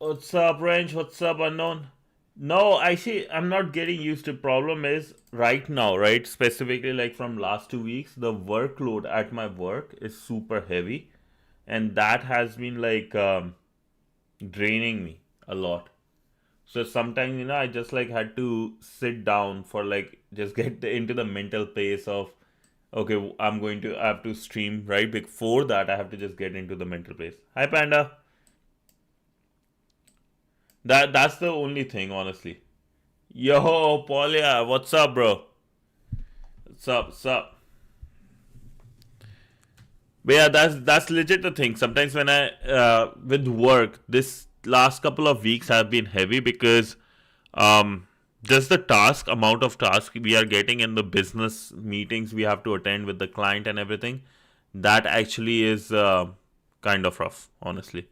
What's up, Range? What's up, Unknown? No, actually, I'm not getting used to. Problem is right now, right? Specifically, like from last 2 weeks, the workload at my work is super heavy, and that has been like draining me a lot. So sometimes, I just like had to sit down for like just get into the mental pace of okay, I have to stream right before that. I have to just get into the mental pace. Hi, Panda. That's the only thing, honestly. Yo, Paulia, what's up, bro? What's up? What's up? But yeah, that's legit the thing. Sometimes when I with work, this last couple of weeks have been heavy because um just the task amount of task we are getting in the business meetings we have to attend with the client and everything. That actually is kind of rough, honestly.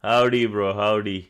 Howdy, bro. Howdy.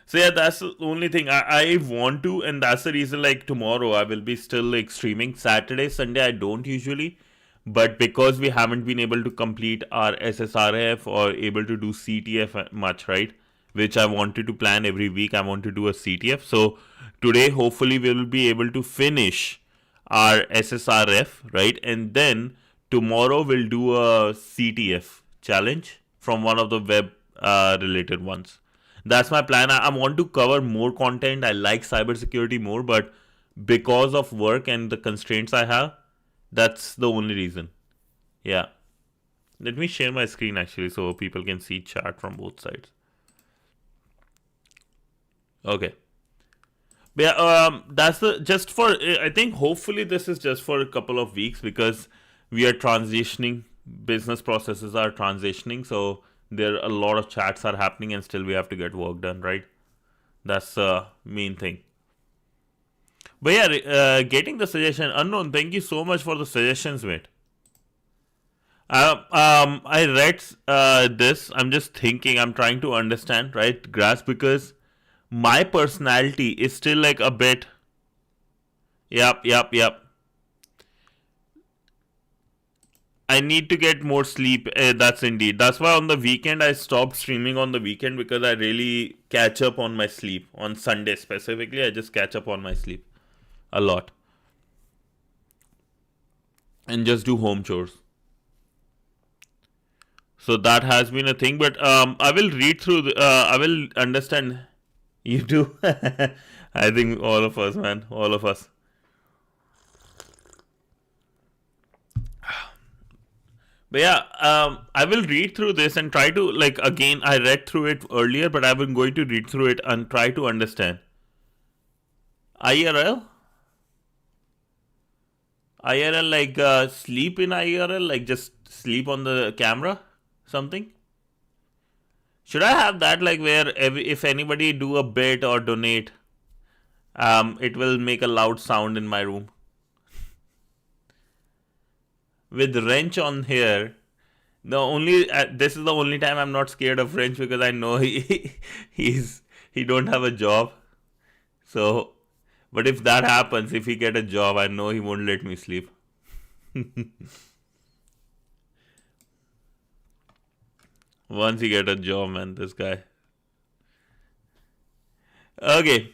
So yeah, that's the only thing I want to, and that's the reason. Like tomorrow, I will be still like streaming. Saturday, Sunday, I don't usually, but because we haven't been able to complete our SSRF or able to do CTF much, right? Which I wanted to plan every week. I want to do a CTF. So today, hopefully, we will be able to finish our SSRF, right? And then tomorrow we'll do a CTF challenge from one of the web related ones. That's my plan. I want to cover more content. I like cybersecurity more, but because of work and the constraints I have, that's the only reason. Yeah. Let me share my screen actually so people can see chat from both sides. Okay. But yeah, that's the just for. I think hopefully this is just for a couple of weeks because we are transitioning. Business processes are transitioning, so there are a lot of chats are happening, and still we have to get work done, right? That's the main thing. But yeah, getting the suggestion unknown. Thank you so much for the suggestions, mate. I read this. I'm just thinking. I'm trying to understand, right? Grasp because my personality is still like a bit. Yep, yep, yep. I need to get more sleep. That's indeed. That's why on the weekend I stopped streaming on the weekend because I really catch up on my sleep. On Sunday specifically, I just catch up on my sleep a lot and just do home chores. So that has been a thing, but I will read through. I will understand. You do. I think all of us, man, all of us. But yeah, I will read through this and try to like again. I read through it earlier, but I've been going to read through it and try to understand. IRL, IRL like sleep in IRL, like just sleep on the camera, something. Should I have that like where if anybody do a bit or donate, it will make a loud sound in my room. With wrench on here, the only this is the only time I'm not scared of wrench because I know he don't have a job. So, but if that happens, if he get a job, I know he won't let me sleep. Once he get a job, man, this guy. Okay,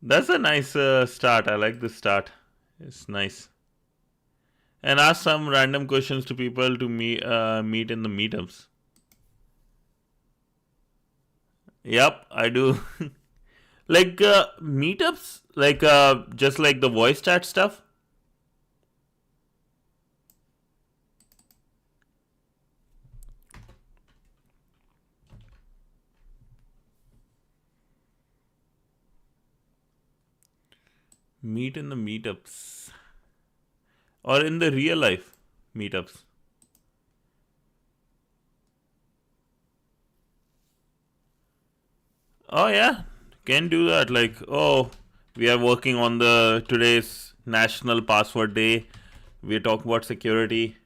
that's a nice start. I like the start. It's nice. And ask some random questions to people to meet in the meetups. Yep, I do. Like meetups, like just like the voice chat stuff. Meet in the meetups or in the real life meetups. Oh yeah, can do that. Like oh, we are working on the today's National Password Day. We're talking about security.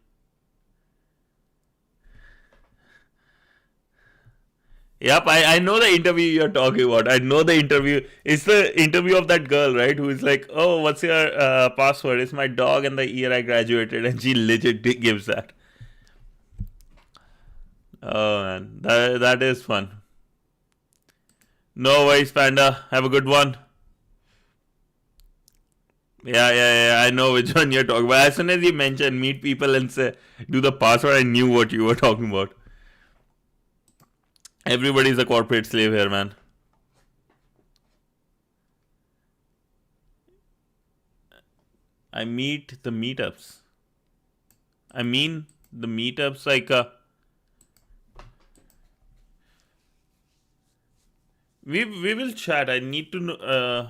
Yep, I know the interview you're talking about. I know the interview. It's the interview of that girl, right? Who is like, oh, what's your password? It's my dog and the year I graduated. And she legit gives that. Oh, man. That is fun. No worries, Panda. Have a good one. Yeah. I know which one you're talking about. As soon as you mentioned meet people and say, do the password, I knew what you were talking about. Everybody's a corporate slave here, man. I meet the meetups. I mean, the meetups like we will chat. I need to know.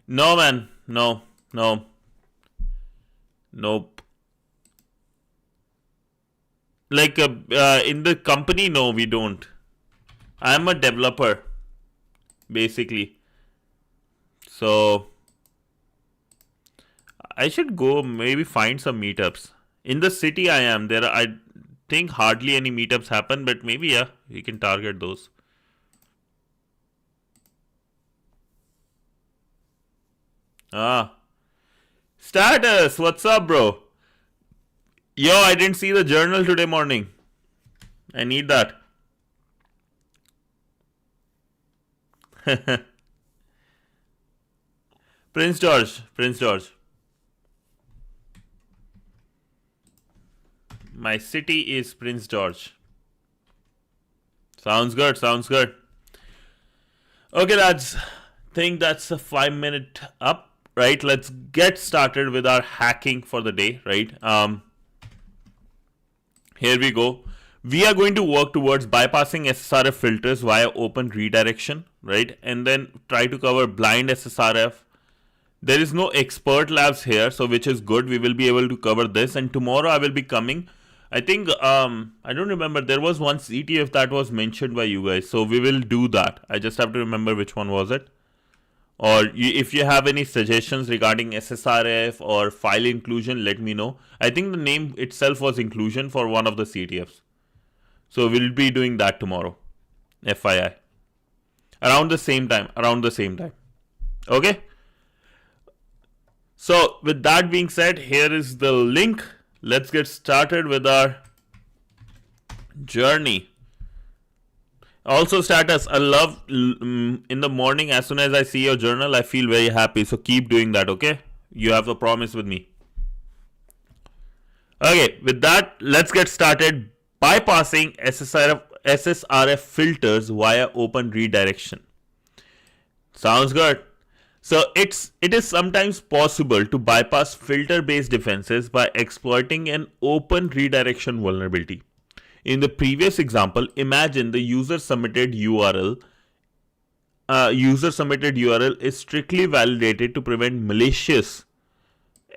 No, man. No. Nope. Like in the company, no, we don't. I'm a developer, basically. So I should go maybe find some meetups. In the city I am, there are, I think hardly any meetups happen, but maybe yeah, we can target those. Ah. Status, what's up, bro? Yo, I didn't see the journal today morning. I need that. Prince George. My city is Prince George. Sounds good. Okay, lads. Think that's a 5 minute up, right? Let's get started with our hacking for the day, right? Here we go. We are going to work towards bypassing SSRF filters via open redirection, right? And then try to cover blind SSRF. There is no expert labs here, so which is good. We will be able to cover this. And tomorrow I will be coming. I think, I don't remember. There was one CTF that was mentioned by you guys. So we will do that. I just have to remember which one was it. Or if you have any suggestions regarding SSRF or file inclusion, let me know. I think the name itself was inclusion for one of the CTFs. So we'll be doing that tomorrow. FYI. Around the same time. Okay? So with that being said, here is the link. Let's get started with our journey. Also, status, I love in the morning, as soon as I see your journal, I feel very happy. So keep doing that, okay? You have a promise with me. Okay, with that, let's get started bypassing SSRF filters via open redirection. Sounds good. So it is sometimes possible to bypass filter-based defenses by exploiting an open redirection vulnerability. In the previous example, imagine the user submitted URL. User submitted URL is strictly validated to prevent malicious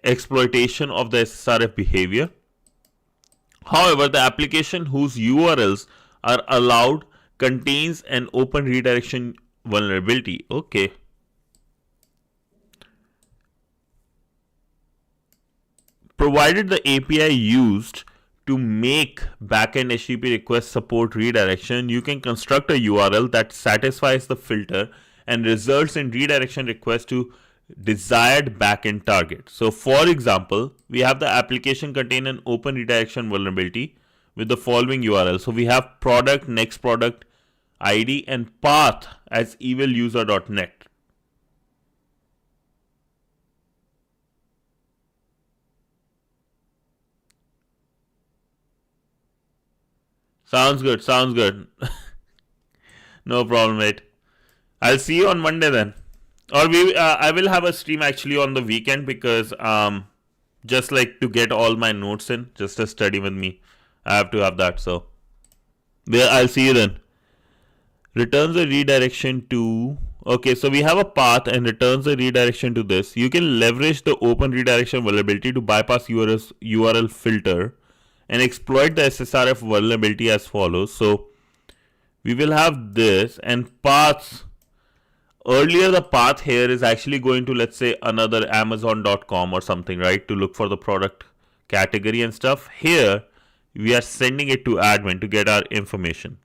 exploitation of the SSRF behavior. However, the application whose URLs are allowed contains an open redirection vulnerability. Okay. Provided the API used to make backend HTTP request support redirection, you can construct a URL that satisfies the filter and results in redirection request to desired backend target. So for example, we have the application contain an open redirection vulnerability with the following URL. So we have product, next product, ID and path as eviluser.net. Sounds good. No problem, mate. I'll see you on Monday then. Or I will have a stream actually on the weekend because just like to get all my notes in, just a study with me. I have to have that. So I'll see you then. Returns a redirection to. Okay, so we have a path and returns a redirection to this. You can leverage the open redirection vulnerability to bypass URL filter and exploit the SSRF vulnerability as follows. So we will have this and paths. Earlier the path here is actually going to, let's say, another amazon.com or something, right, to look for the product category and stuff. Here we are sending it to admin to get our information.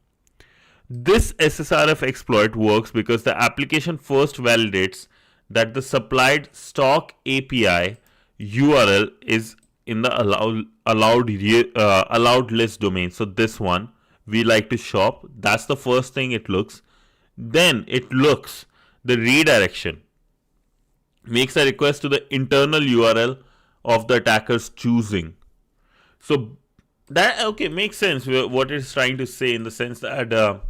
This SSRF exploit works because the application first validates that the supplied stock API URL is in the allowed list domain. So this one we like to shop. That's the first thing it looks. Then it looks the redirection, makes a request to the internal URL of the attacker's choosing. So that makes sense what it's trying to say, in the sense that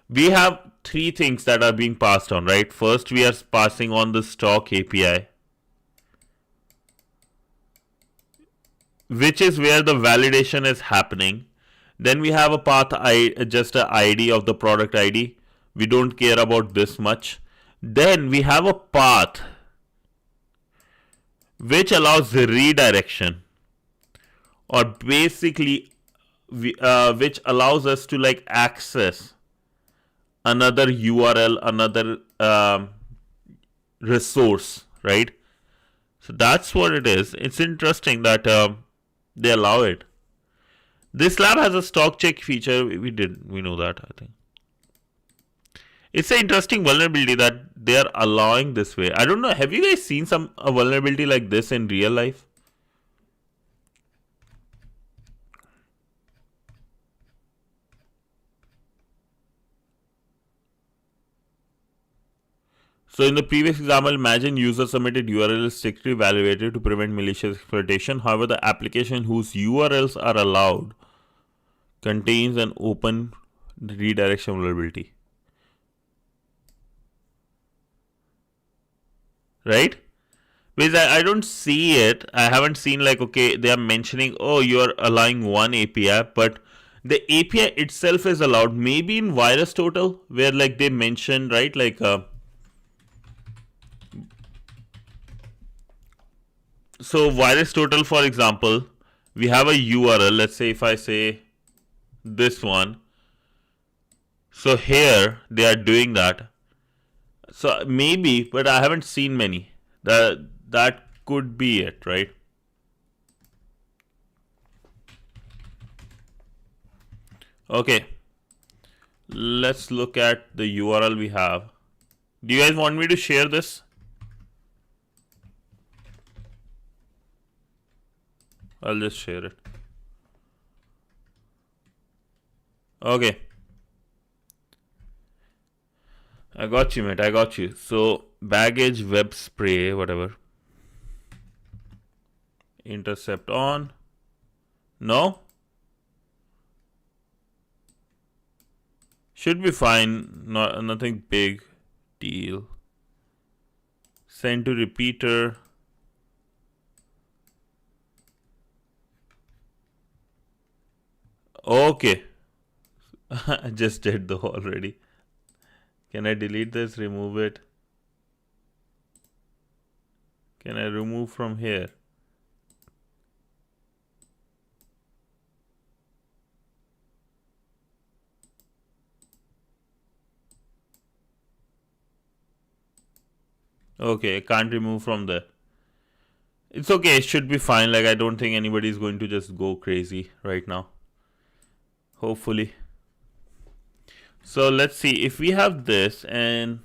we have three things that are being passed on, right? First, we are passing on the stock API, which is where the validation is happening. Then we have a path, just an ID of the product ID. We don't care about this much. Then we have a path which allows the redirection, or basically which allows us to like access another URL, another resource, right? So that's what it is. It's interesting that they allow it. This lab has a stock check feature. We know that, I think. It's an interesting vulnerability that they are allowing this way. I don't know. Have you guys seen a vulnerability like this in real life? So in the previous example, imagine user submitted URL is strictly evaluated to prevent malicious exploitation. However, the application whose URLs are allowed contains an open redirection vulnerability. Right? Because I don't see it. I haven't seen like, okay, they are mentioning, oh, you're allowing one API, but the API itself is allowed. Maybe in VirusTotal, where like they mention, right, like so VirusTotal, for example, we have a URL. Let's say if I say this one, so here they are doing that. So maybe, but I haven't seen many. That could be it, right? Okay, let's look at the URL we have. Do you guys want me to share this? I'll just share it. Okay. I got you, mate. I got you. So, baggage web spray, whatever. Intercept on. No? Should be fine. Nothing big deal. Send to repeater. Okay. I just did though already. Can I delete this? Remove it? Can I remove from here? Okay, I can't remove from there. It's okay, it should be fine. Like, I don't think anybody is going to just go crazy right now. Hopefully. So let's see, if we have this and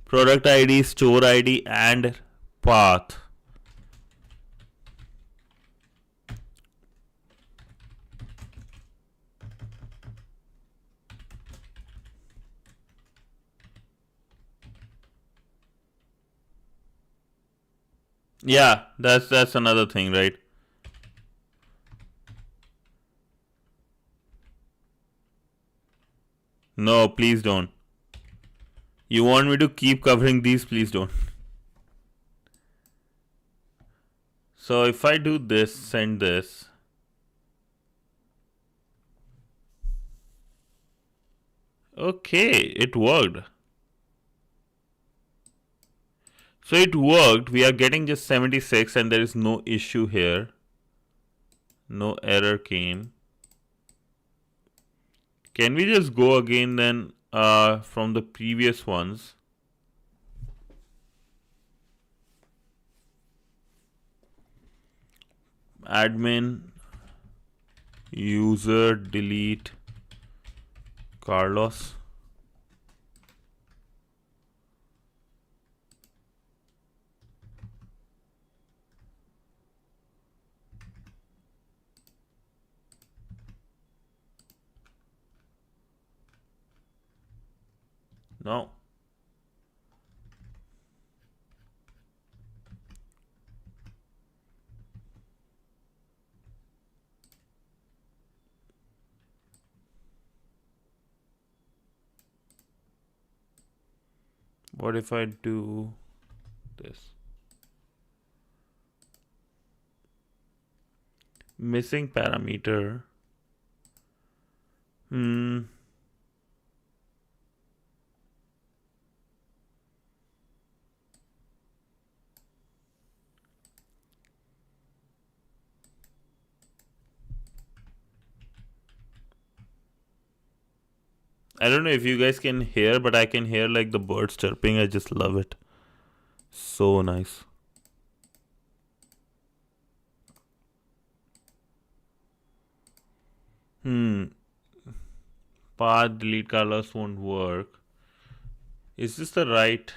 product ID, store ID, and path. Yeah, that's another thing, right? No, please don't. You want me to keep covering these? Please don't. So if I do this, send this. Okay, it worked. So it worked. We are getting just 76 and there is no issue here. No error came. Can we just go again then from the previous ones? Admin User delete Carlos. No. What if I do this? Missing parameter. I don't know if you guys can hear, but I can hear like the birds chirping. I just love it. So nice. Path delete Carlos won't work. Is this the right?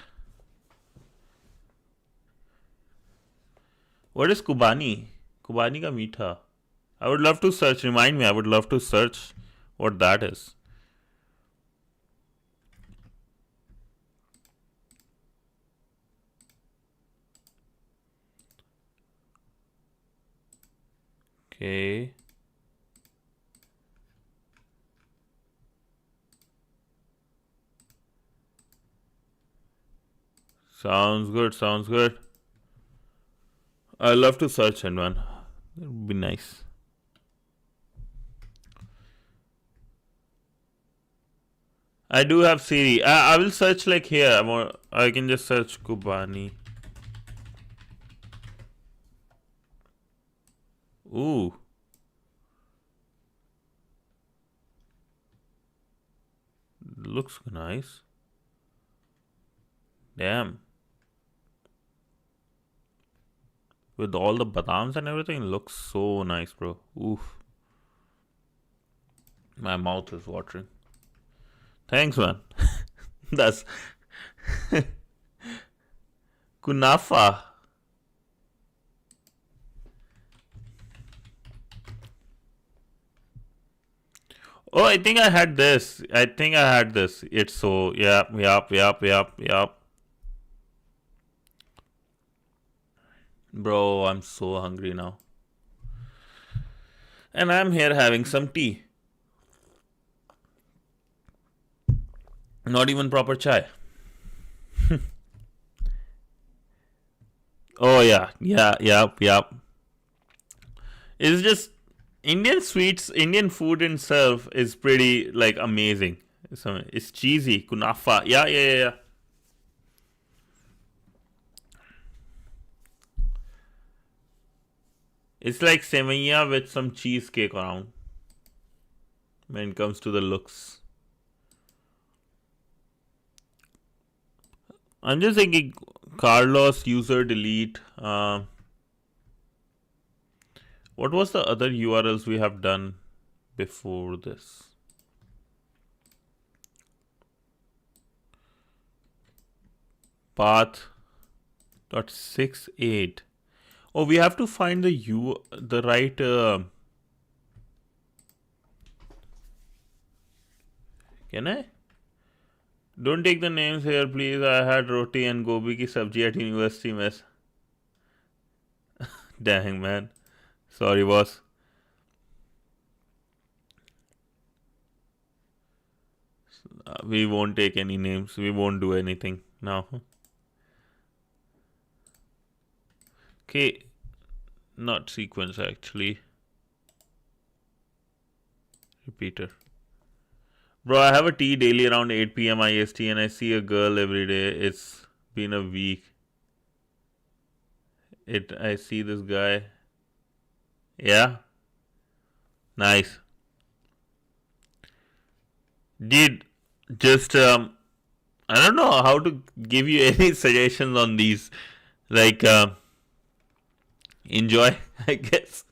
What is Kubani? Kubani ka meetha. I would love to search. Remind me. I would love to search what that is. Okay. Sounds good. Sounds good. I love to search it, man. It would be nice. I do have Siri. I will search like here. I can just search Kubani. Ooh. Looks nice. Damn. With all the badams and everything, it looks so nice, bro. Oof. My mouth is watering. Thanks, man. That's Kunafa. Oh, I think I had this. It's so, yep. Bro, I'm so hungry now. And I'm here having some tea. Not even proper chai. Oh, yeah. Yep. It's just Indian sweets, Indian food itself is pretty like amazing. So it's cheesy, kunafa. Yeah. It's like semaiya with some cheesecake around when it comes to the looks. I'm just thinking Carlos user delete. What was the other URLs we have done before this? Path.68. Oh, we have to find the right. Can I? Don't take the names here, please. I had roti and gobi ki sabji at university mess. Dang, man. Sorry, boss. We won't take any names. We won't do anything now. Okay. Not sequence, actually. Repeater. Bro, I have a tea daily around 8 p.m. IST and I see a girl every day. It's been a week. I see this guy. Yeah. Nice. Dude, just I don't know how to give you any suggestions on these. Like enjoy, I guess.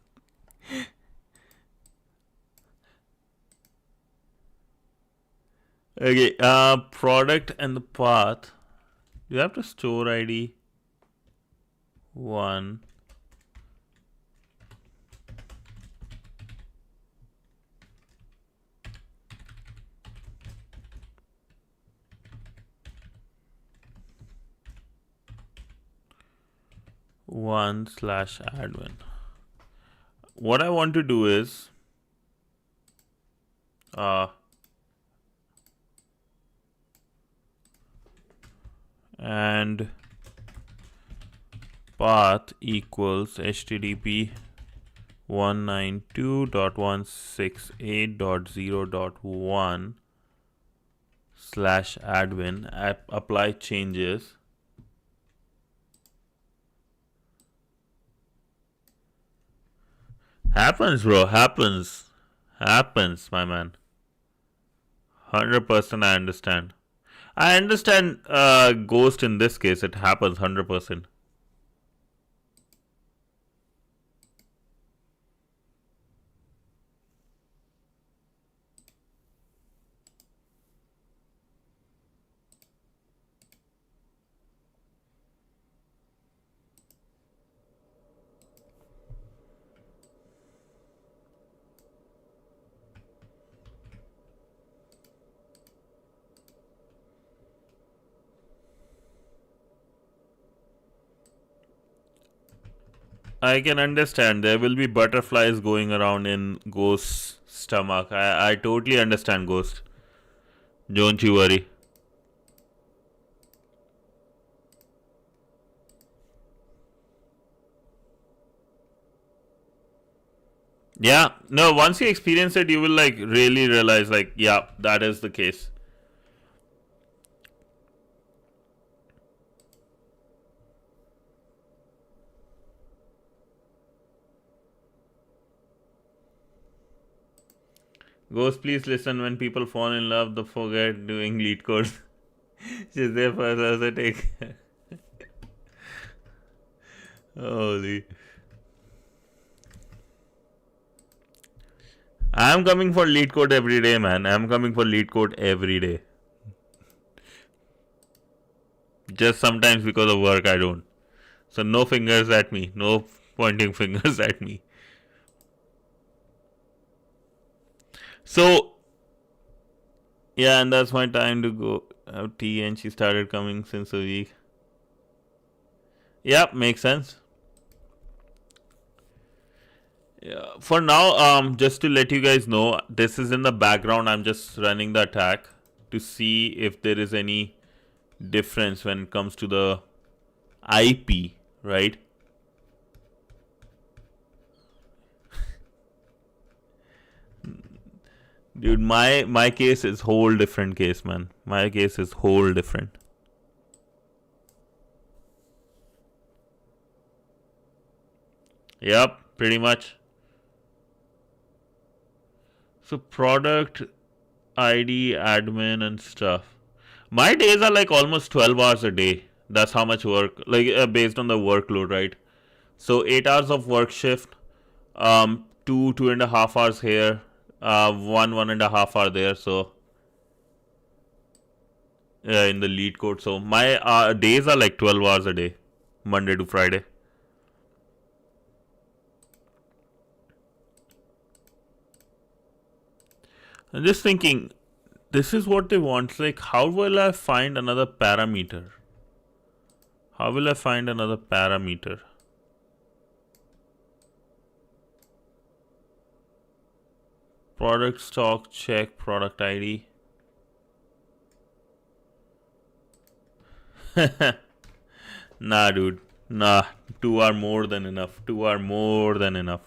Okay, product and the path. You have to store ID 1. /admin. What I want to do is and path equals http 192.168.0.1/admin apply changes. Happens, bro. Happens, my man. 100% I understand. I understand ghost in this case. It happens 100%. I can understand. There will be butterflies going around in Ghost's stomach. I totally understand, Ghost. Don't you worry. Yeah, no, once you experience it, you will like really realize, like, yeah, that is the case. Ghost, please listen. When people fall in love, they forget doing lead codes. She's there for us to take. Holy. I'm coming for lead code every day, man. I'm coming for lead code every day. Just sometimes because of work, I don't. So no fingers at me. No pointing fingers at me. So yeah, and that's my time to go have tea. And she started coming since a week. Yeah, makes sense. Yeah. For now, just to let you guys know, this is in the background. I'm just running the attack to see if there is any difference when it comes to the IP, right? Dude, my case is whole different case, man. My case is whole different. Yep, pretty much. So product ID, admin, and stuff. My days are like almost 12 hours a day. That's how much work, like based on the workload, right? So 8 hours of work shift, 2.5 hours here, 1.5 hour there. So in the lead code. So my days are like 12 hours a day, Monday to Friday. I'm just thinking, this is what they want. Like, how will I find another parameter? How will I find another parameter? Product stock check product ID. Nah, dude. Nah, two are more than enough. Two are more than enough.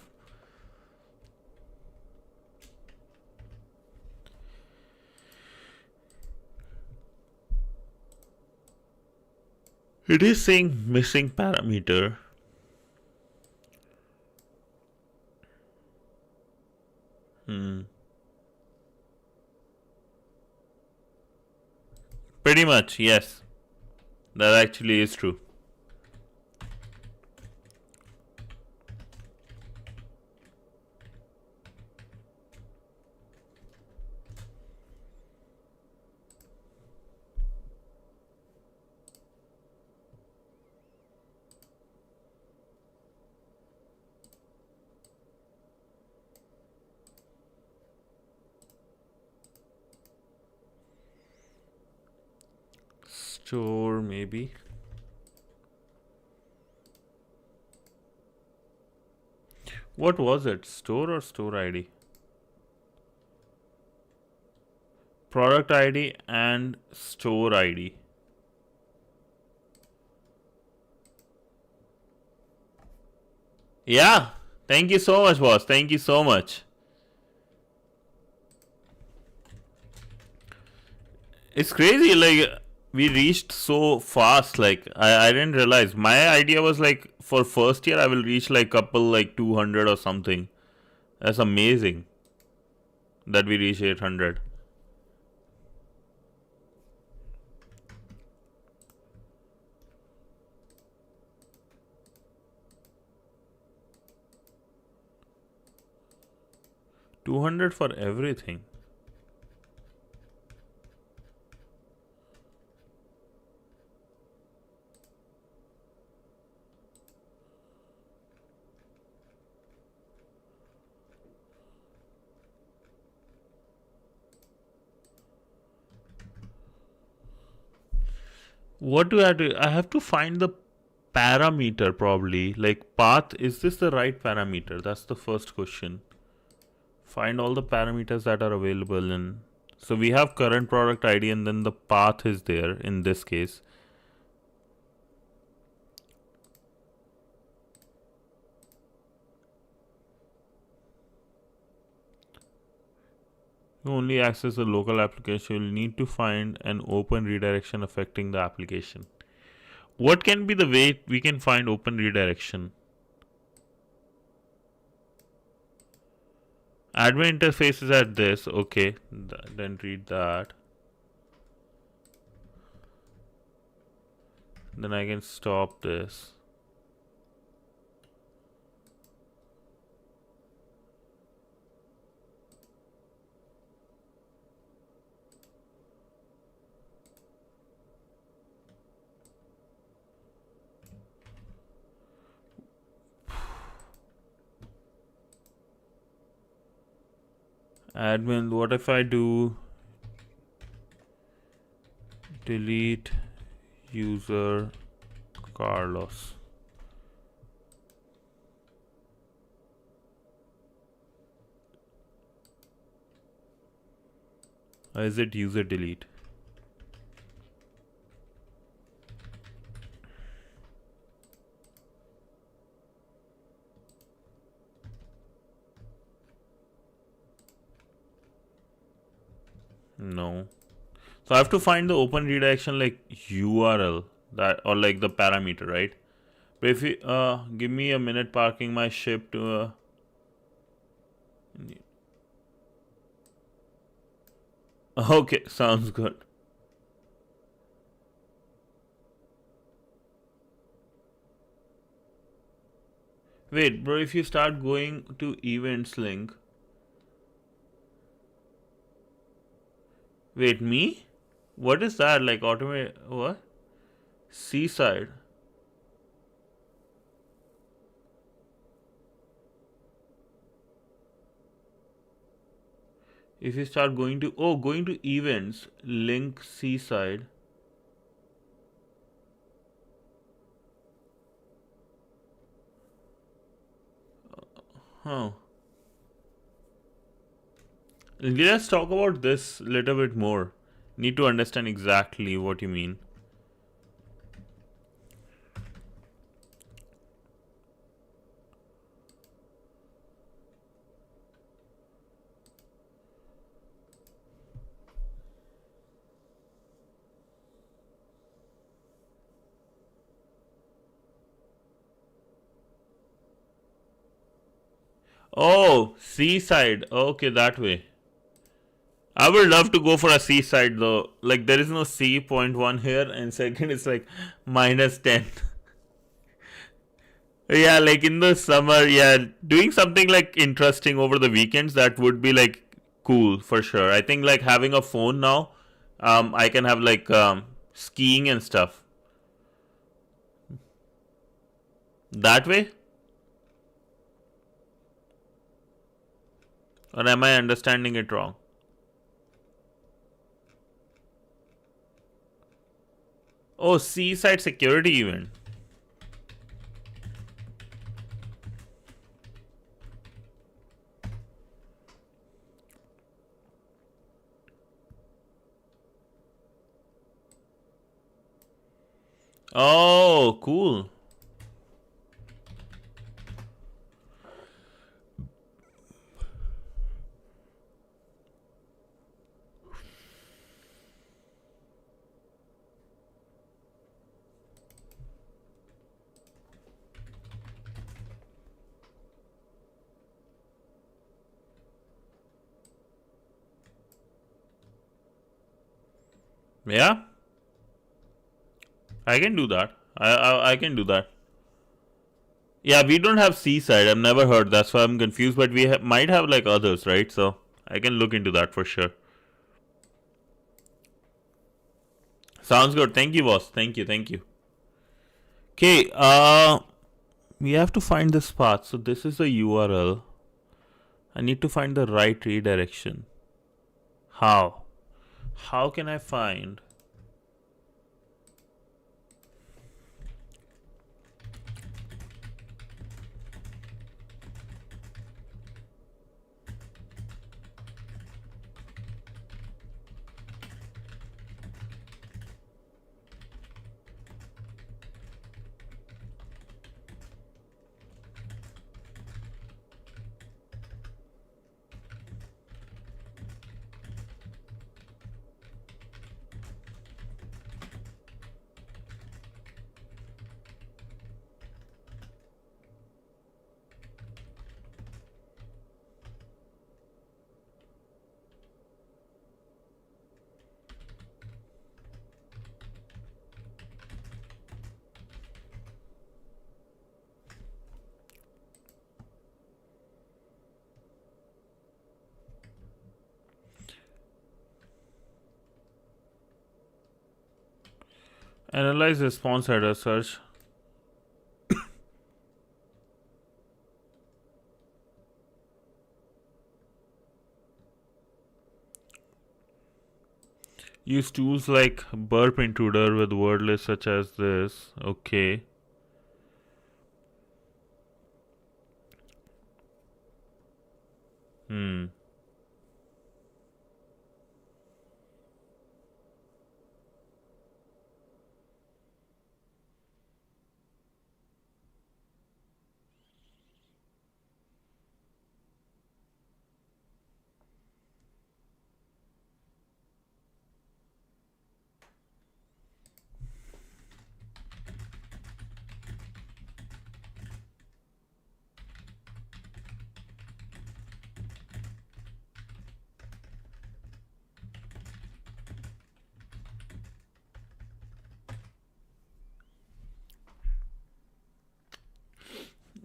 It is saying missing parameter. Pretty much, yes. That actually is true. Store maybe. What was it? Store or store ID? Product ID and store ID. Yeah. Thank you so much, boss. Thank you so much. It's crazy, like we reached so fast. Like I didn't realize. My idea was like for first year I will reach like couple like 200 or something. That's amazing that we reached 800. $200 for everything. What do I have to? I have to find the parameter probably. Like path, is this the right parameter? That's the first question. Find all the parameters that are available in. So we have current product ID and then the path is there in this case. To only access the local application, you'll need to find an open redirection affecting the application. What can be the way we can find open redirection? Admin interface is at this. Okay, then read that. Then I can stop this. Admin, what if I do delete user Carlos? Or is it user delete? No. So I have to find the open redirection like URL that or like the parameter, right? But if you give me a minute parking my ship to okay, sounds good. Wait, bro, if you start going to events link. Wait, me? What is that? Like automate what? Seaside. If you start going to going to events, link Seaside. Huh. Let's talk about this a little bit more. Need to understand exactly what you mean. Oh, Seaside. Okay, that way. I would love to go for a seaside though. Like there is no C.1 here, and second it's like -10. Yeah, like in the summer, yeah, doing something like interesting over the weekends that would be like cool for sure. I think like having a phone now, I can have like skiing and stuff. That way? Or am I understanding it wrong? Oh, C-side security event. Oh, cool. Yeah, I can do that. I can do that. Yeah, we don't have seaside. I've never heard. That's why I'm confused. But we might have like others, right? So I can look into that for sure. Sounds good. Thank you, boss. Thank you. Thank you. Okay. We have to find this path. So this is the URL. I need to find the right redirection. How? How can I find? Analyze response header search. Use tools like burp intruder with word lists such as this. Okay. Hmm.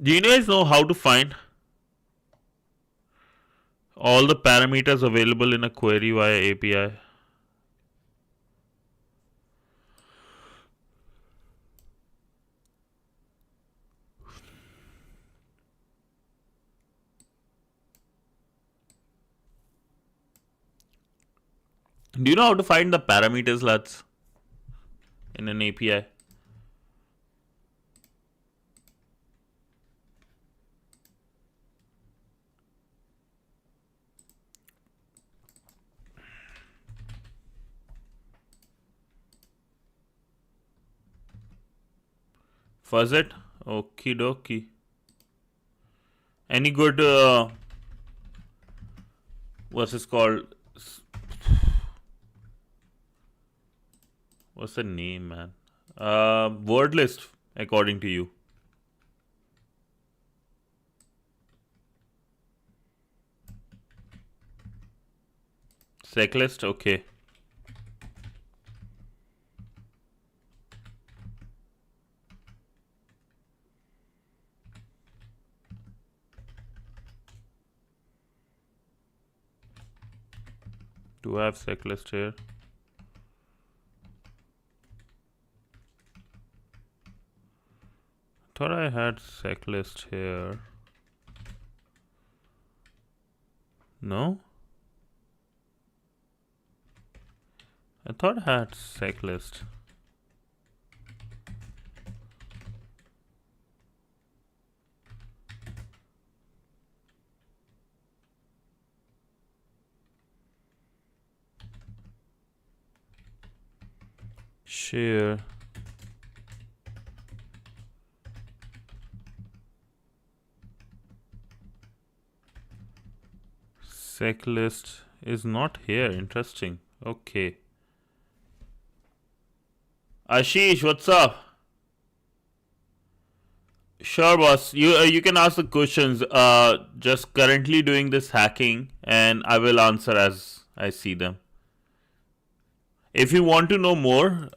Do you guys know how to find all the parameters available in a query via API? Do you know how to find the parameters, lads, in an API? Fuzz it? Okie dokie. Any good, what's this called? What's the name, man? Word list, according to you. Sec list? Okay. Do I have sec list here? Thought I had sec list here. No? I thought I had sec list. share sec list is not here. Interesting. Okay. Ashish, what's up? Sure, boss. You can ask the questions. Just currently doing this hacking, and I will answer as I see them. If you want to know more,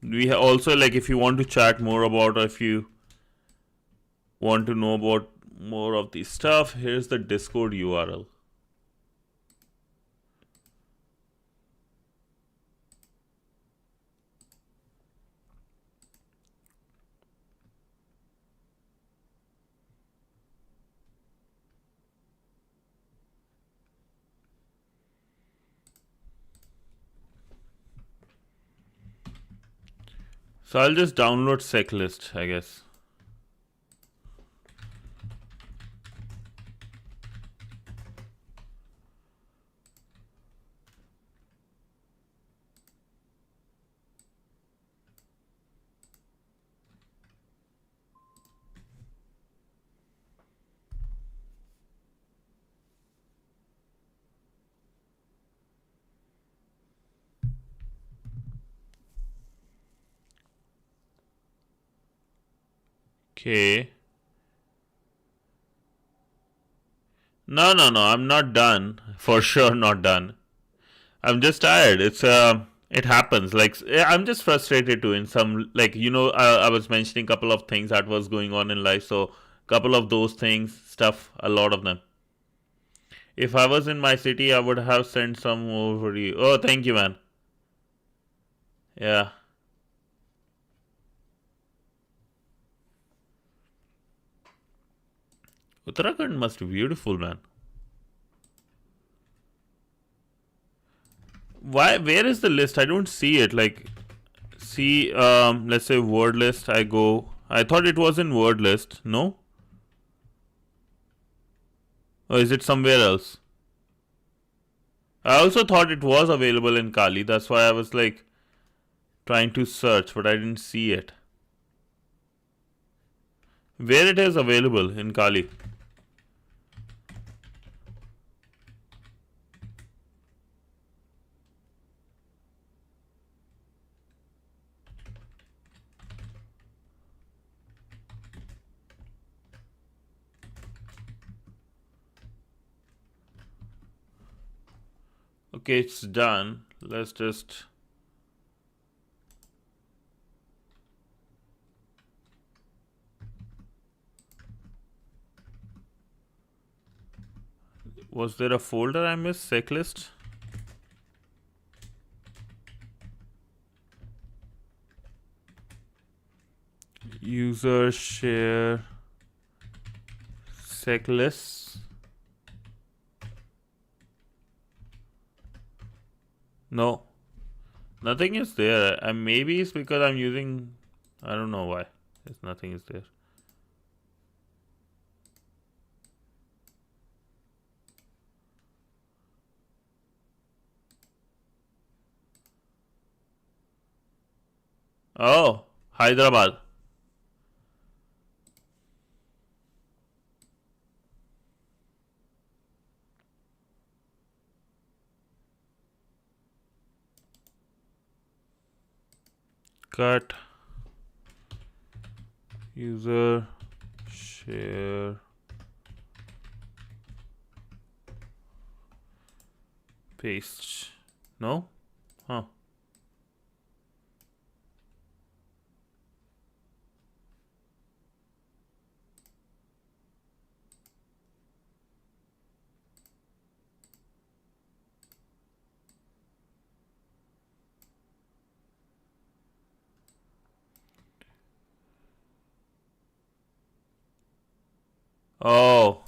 we also like if you want to chat more about, or if you want to know about more of the stuff, here's the Discord URL. So I'll just download seclist, I guess. Okay. No, I'm not done. For sure, not done. I'm just tired. It happens. Like I'm just frustrated too. In some, like I was mentioning a couple of things that was going on in life. So couple of those things, stuff, a lot of them. If I was in my city, I would have sent some over you. Oh, thank you, man. Yeah. Uttarakhand must be beautiful, man. Why? Where is the list? I don't see it. Like, see, let's say word list. I go. I thought it was in word list. No. Or is it somewhere else? I also thought it was available in Kali. That's why I was like trying to search, but I didn't see it. Where it is available in Kali? Okay, it's done. Let's just. Was there a folder I missed? Checklist? User share checklist. No, nothing is there. And maybe it's because I'm using. I don't know why. There's nothing is there. Oh, Hyderabad. Cut user share paste. No? Huh. Oh,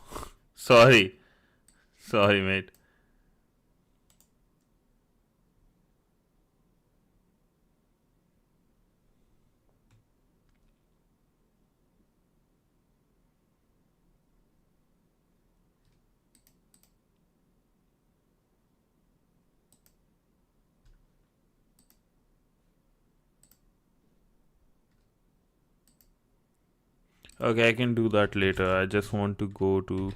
sorry. Sorry, mate. Okay, I can do that later. I just want to go to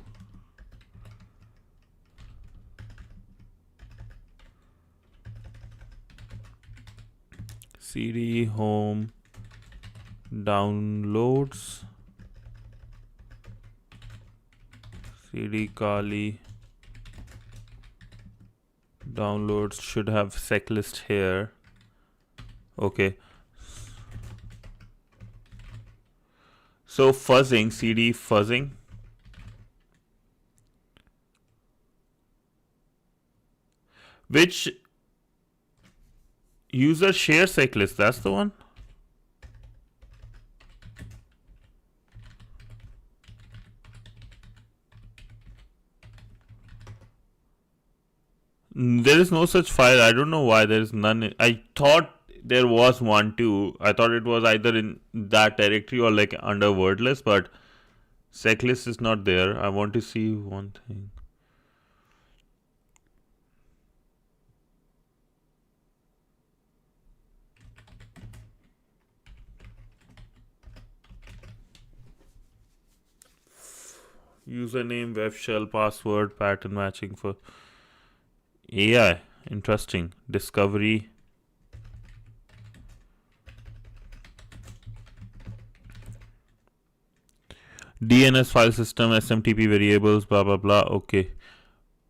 CD home downloads CD Kali downloads should have checklist here. Okay. So fuzzing, CD fuzzing. Which user share checklist? That's the one. There is no such file. I don't know why there is none. I thought there was one too. I thought it was either in that directory or like under word list, but checklist is not there. I want to see one thing. Username, web shell, password, pattern matching for AI. Interesting. Discovery. DNS file system, SMTP variables, blah blah blah. Okay.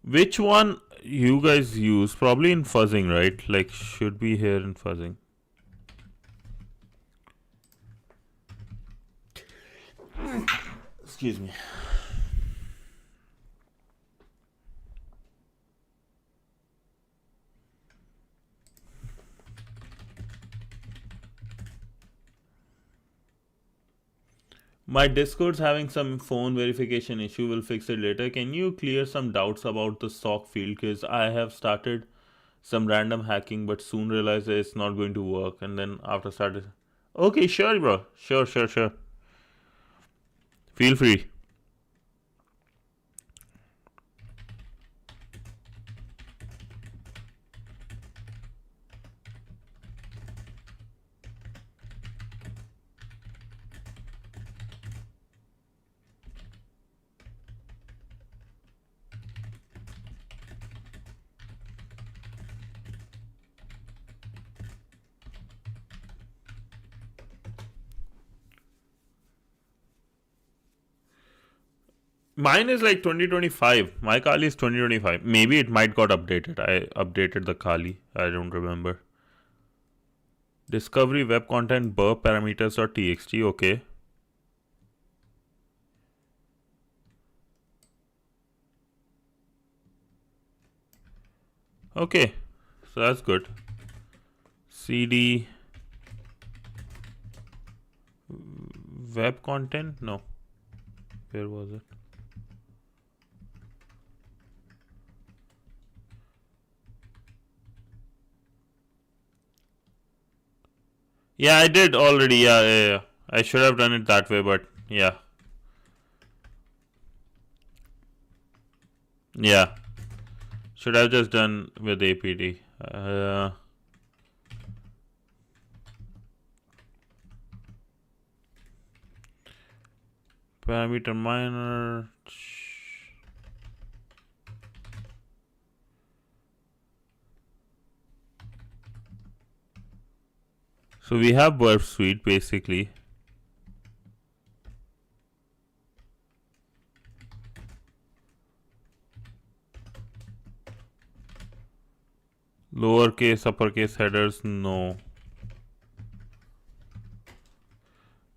Which one you guys use? Probably in fuzzing, right? Like should be here in fuzzing. Excuse me. My Discord's having some phone verification issue. We'll fix it later. Can you clear some doubts about the stock field? Because I have started some random hacking, but soon realized that it's not going to work. And then after started, okay, sure, bro. Sure. Feel free. Mine is like 2025. My Kali is 2025. Maybe it might got updated. I updated the Kali. I don't remember. Discovery web content burp parameters.txt. Okay. Okay. So that's good. CD web content? No. Where was it? Yeah, I did already. Yeah. I should have done it that way, but yeah. Yeah. Should have just done with APD. Parameter miner. So we have burp suite basically. Lowercase, uppercase headers, no.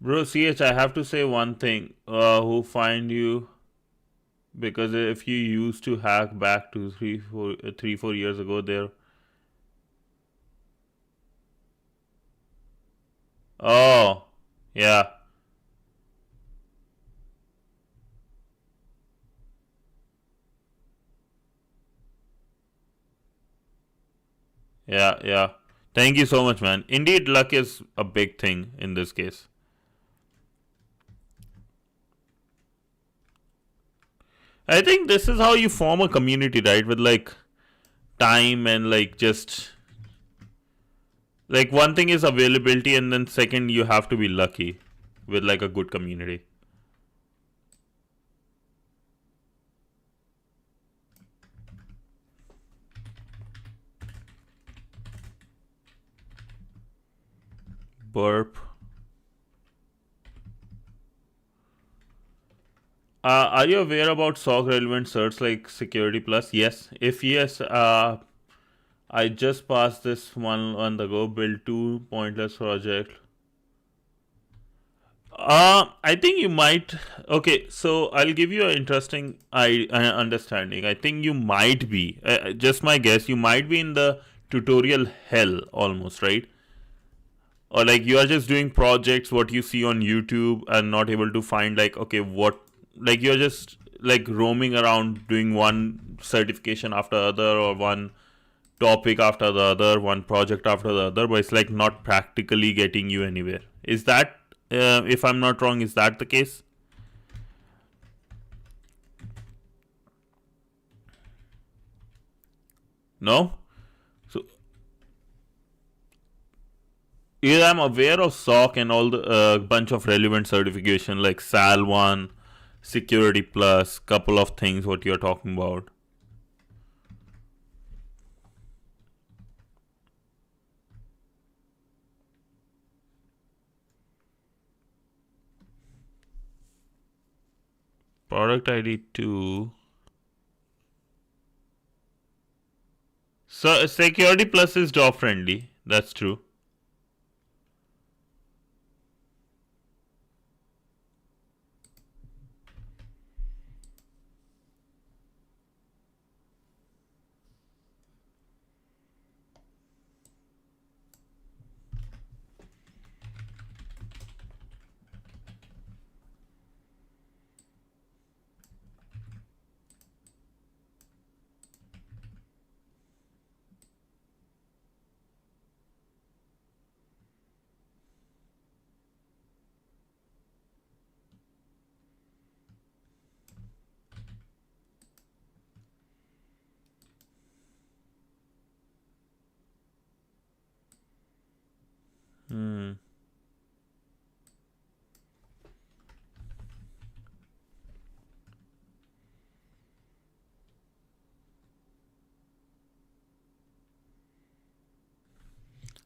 Bro, CH, I have to say one thing. Who find you? Because if you used to hack back to 3-4 years ago, there. Oh, yeah. Yeah. Thank you so much, man. Indeed, luck is a big thing in this case. I think this is how you form a community, right? With like time and like just like one thing is availability, and then second you have to be lucky with like a good community. burp. Are you aware about SOC relevant certs like Security Plus? Yes. If yes, I just passed this one on the go. Build 2 pointless project. I think you might. Okay, so I'll give you an interesting understanding. I think you might be, just my guess, you might be in the tutorial hell almost, right? Or like you are just doing projects what you see on YouTube and not able to find like, okay, what, like you're just like roaming around doing one certification after other or one topic after the other, one project after the other, but it's like not practically getting you anywhere. Is that, if I'm not wrong, is that the case? No? So, yeah, I'm aware of SOC and all the bunch of relevant certification like SAL 1, Security Plus, couple of things what you're talking about. Product ID 2. So Security Plus is job friendly. That's true.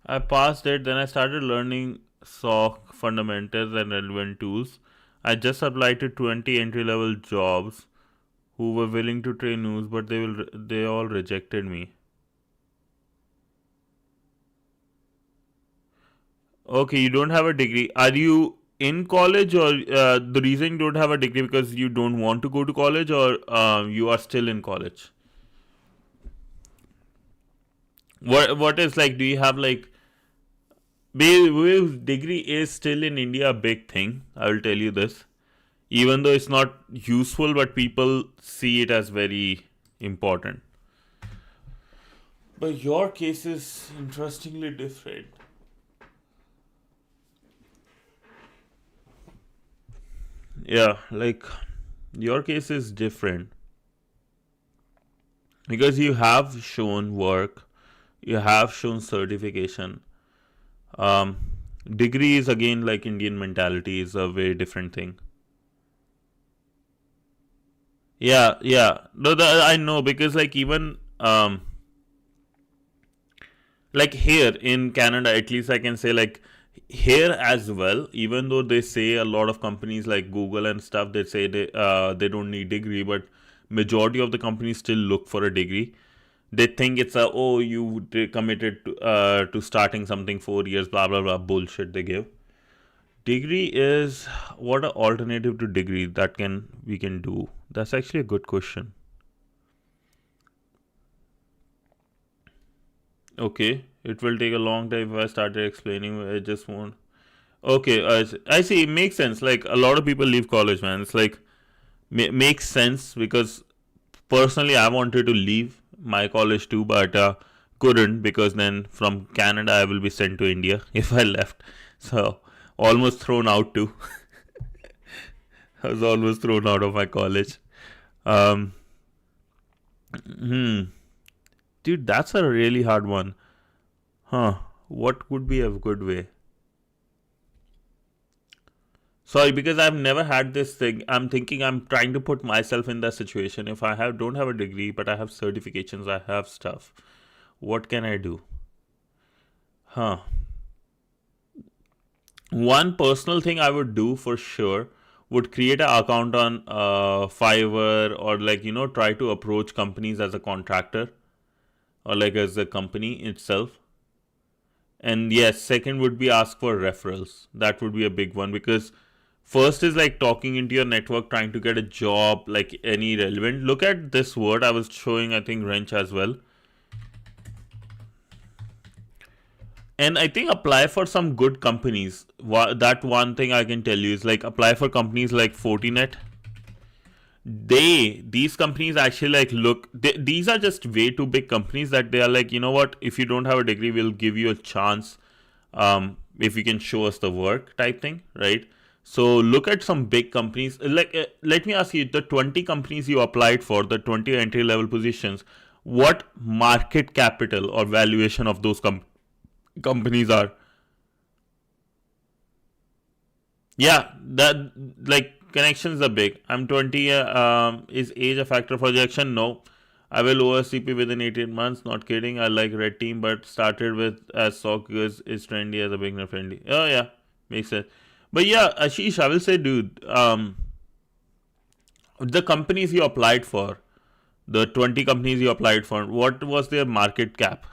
I passed it, then I started learning SOC fundamentals and relevant tools. I just applied to 20 entry level jobs who were willing to train news, but they all rejected me. Okay, you don't have a degree. Are you in college, or the reason you don't have a degree because you don't want to go to college, or you are still in college? What is like? Do you have like? Degree is still in India a big thing. I will tell you this. Even though it's not useful, but people see it as very important. But your case is interestingly different. Yeah, like your case is different because you have shown work, you have shown certification. Um, Degree is again like Indian mentality is a very different thing. Yeah, yeah. No, I know because like even like here in Canada, at least I can say like here as well. Even though they say a lot of companies like Google and stuff, they say they don't need degree, but majority of the companies still look for a degree. They think it's a, oh, you committed to starting something 4 years, blah blah blah bullshit they give. Degree is what an alternative to degree that can we can do. That's actually a good question. Okay, it will take a long time if I started explaining. I just won't. Okay, I see. It makes sense. Like a lot of people leave college, man. It's like makes sense because personally, I wanted to leave my college too, but couldn't because then from Canada I will be sent to India if I left. So almost thrown out too. I was almost thrown out of my college. Um, hmm, dude, that's a really hard one, huh? What would be a good way? Sorry, because I've never had this thing. I'm thinking I'm trying to put myself in that situation. If I have don't have a degree, but I have certifications, I have stuff. What can I do? Huh. One personal thing I would do for sure would create an account on Fiverr, or like, try to approach companies as a contractor, or like as a company itself. And yes, second would be ask for referrals. That would be a big one, because first is like talking into your network, trying to get a job, like any relevant. Look at this word I was showing, I think wrench as well. And I think apply for some good companies. That one thing I can tell you is like apply for companies like Fortinet. These companies actually like these are just way too big companies that they are like, you know what, if you don't have a degree, we'll give you a chance, if you can show us the work type thing, right? So look at some big companies. Like let me ask you, the 20 companies you applied for, the 20 entry level positions, what market capital or valuation of those companies are? Yeah, that, like, connections are big. I'm 20. Is age a factor for rejection? No. I will OSCP within 18 months. Not kidding. I like red team, but started with as soccer is trendy as a beginner friendly. Oh yeah, makes sense. But yeah, Ashish, I will say, dude, the companies you applied for, the 20 companies you applied for, what was their market cap?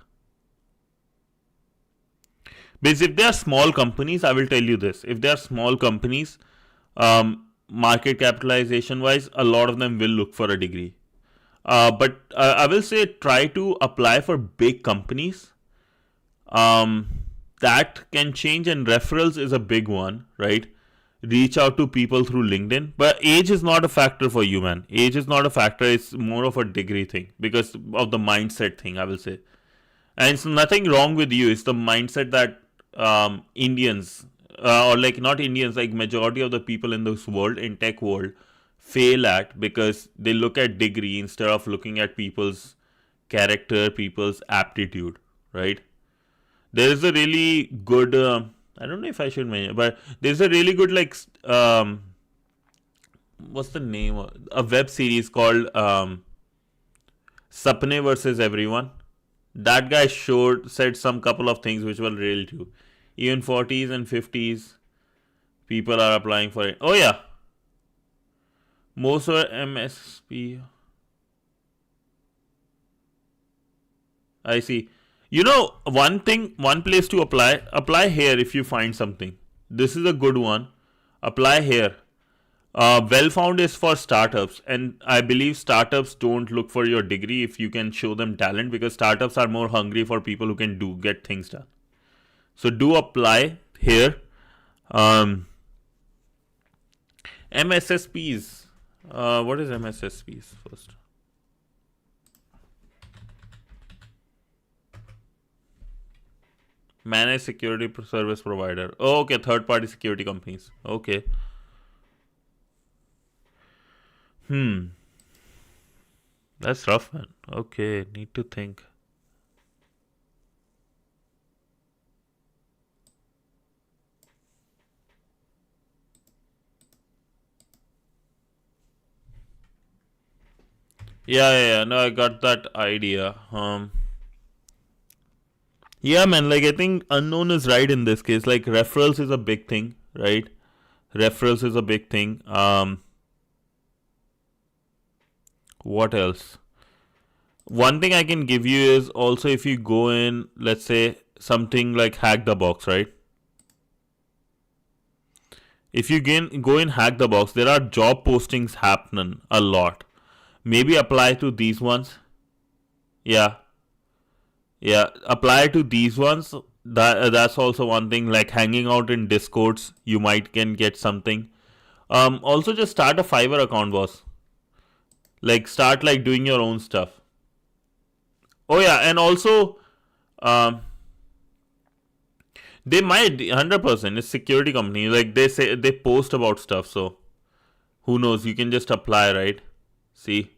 Because if they are small companies, I will tell you this: if they are small companies, market capitalization wise, a lot of them will look for a degree. But I will say try to apply for big companies. Um, that can change, and referrals is a big one, right? Reach out to people through LinkedIn. But age is not a factor for you, man. Age is not a factor. It's more of a degree thing because of the mindset thing, I will say. And it's nothing wrong with you. It's the mindset that Indians, or like not Indians, like majority of the people in this world, in tech world, fail at, because they look at degree instead of looking at people's character, people's aptitude, right? There is a really good, I don't know if I should mention, but there's a really good, like, what's the name? A web series called Sapne versus Everyone. That guy said some couple of things which were real too. Even 40s and 50s people are applying for it. Oh yeah, most are MSP. I see. One thing, one place to apply here if you find something. This is a good one. Apply here. Well found is for startups, and I believe startups don't look for your degree if you can show them talent, because startups are more hungry for people who can get things done. So do apply here. MSSPs. What is MSSPs first? Managed security service provider. Oh, okay, third party security companies. Okay. That's rough, man. Okay, need to think. Yeah. No, I got that idea. Yeah, man. Like, I think unknown is right in this case. Like, referrals is a big thing, right? Referrals is a big thing. What else? One thing I can give you is also, if you go in, let's say something like Hack the Box, right? If you go in Hack the Box, there are job postings happening a lot. Maybe apply to these ones. Yeah, apply to these ones. That's also one thing. Like hanging out in discords, you might can get something. Also just start a Fiverr account, boss. Like start like doing your own stuff. Oh yeah, and also um, they might 100%. It's security company. Like they say, they post about stuff. So who knows? You can just apply, right? See,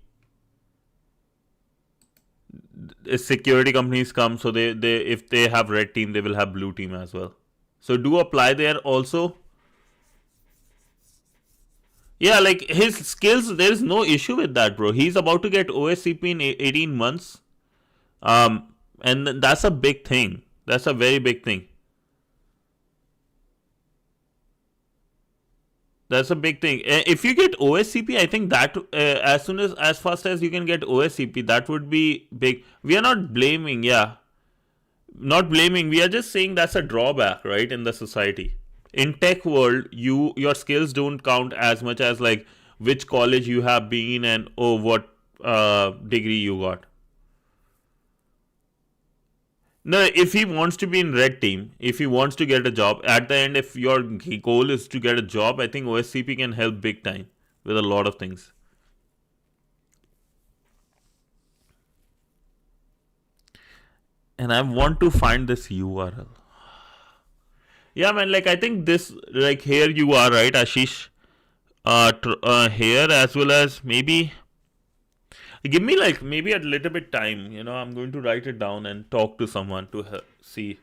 if security companies come, so they if they have red team, they will have blue team as well. So do apply there also. Yeah, like his skills, there is no issue with that, bro. He's about to get OSCP in 18 months. And that's a big thing. That's a very big thing. That's a big thing. If you get OSCP, I think that as fast as you can get OSCP, that would be big. We are not blaming, yeah, not blaming. We are just saying that's a drawback, right, in the society. In tech world, your skills don't count as much as like which college you have been and what degree you got. No, if he wants to be in red team, if he wants to get a job, at the end, if your goal is to get a job, I think OSCP can help big time with a lot of things. And I want to find this URL. Yeah, man, like I think this, like here you are, right, Ashish? Here as well as maybe give me like maybe a little bit time. I'm going to write it down and talk to someone to see.